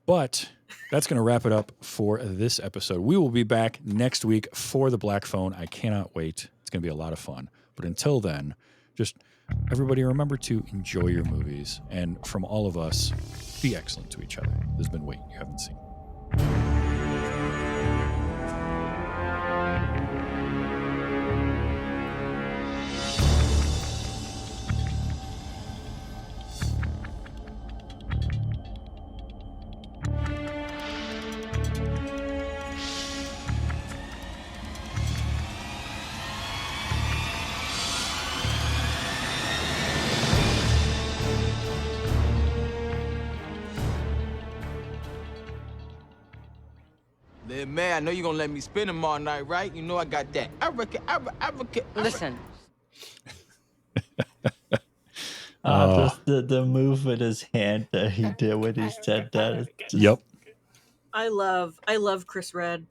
But that's going to wrap it up for this episode. We will be back next week for the Black Phone. I cannot wait. It's going to be a lot of fun. But until then, just everybody remember to enjoy your movies. And from all of us, be excellent to each other. There's been Wait You Haven't Seen. Man, I know you're gonna let me spin them all night, right? You know I got that. Listen. Just the move with his hand that he did when he said that. Yep. I love Chris Red.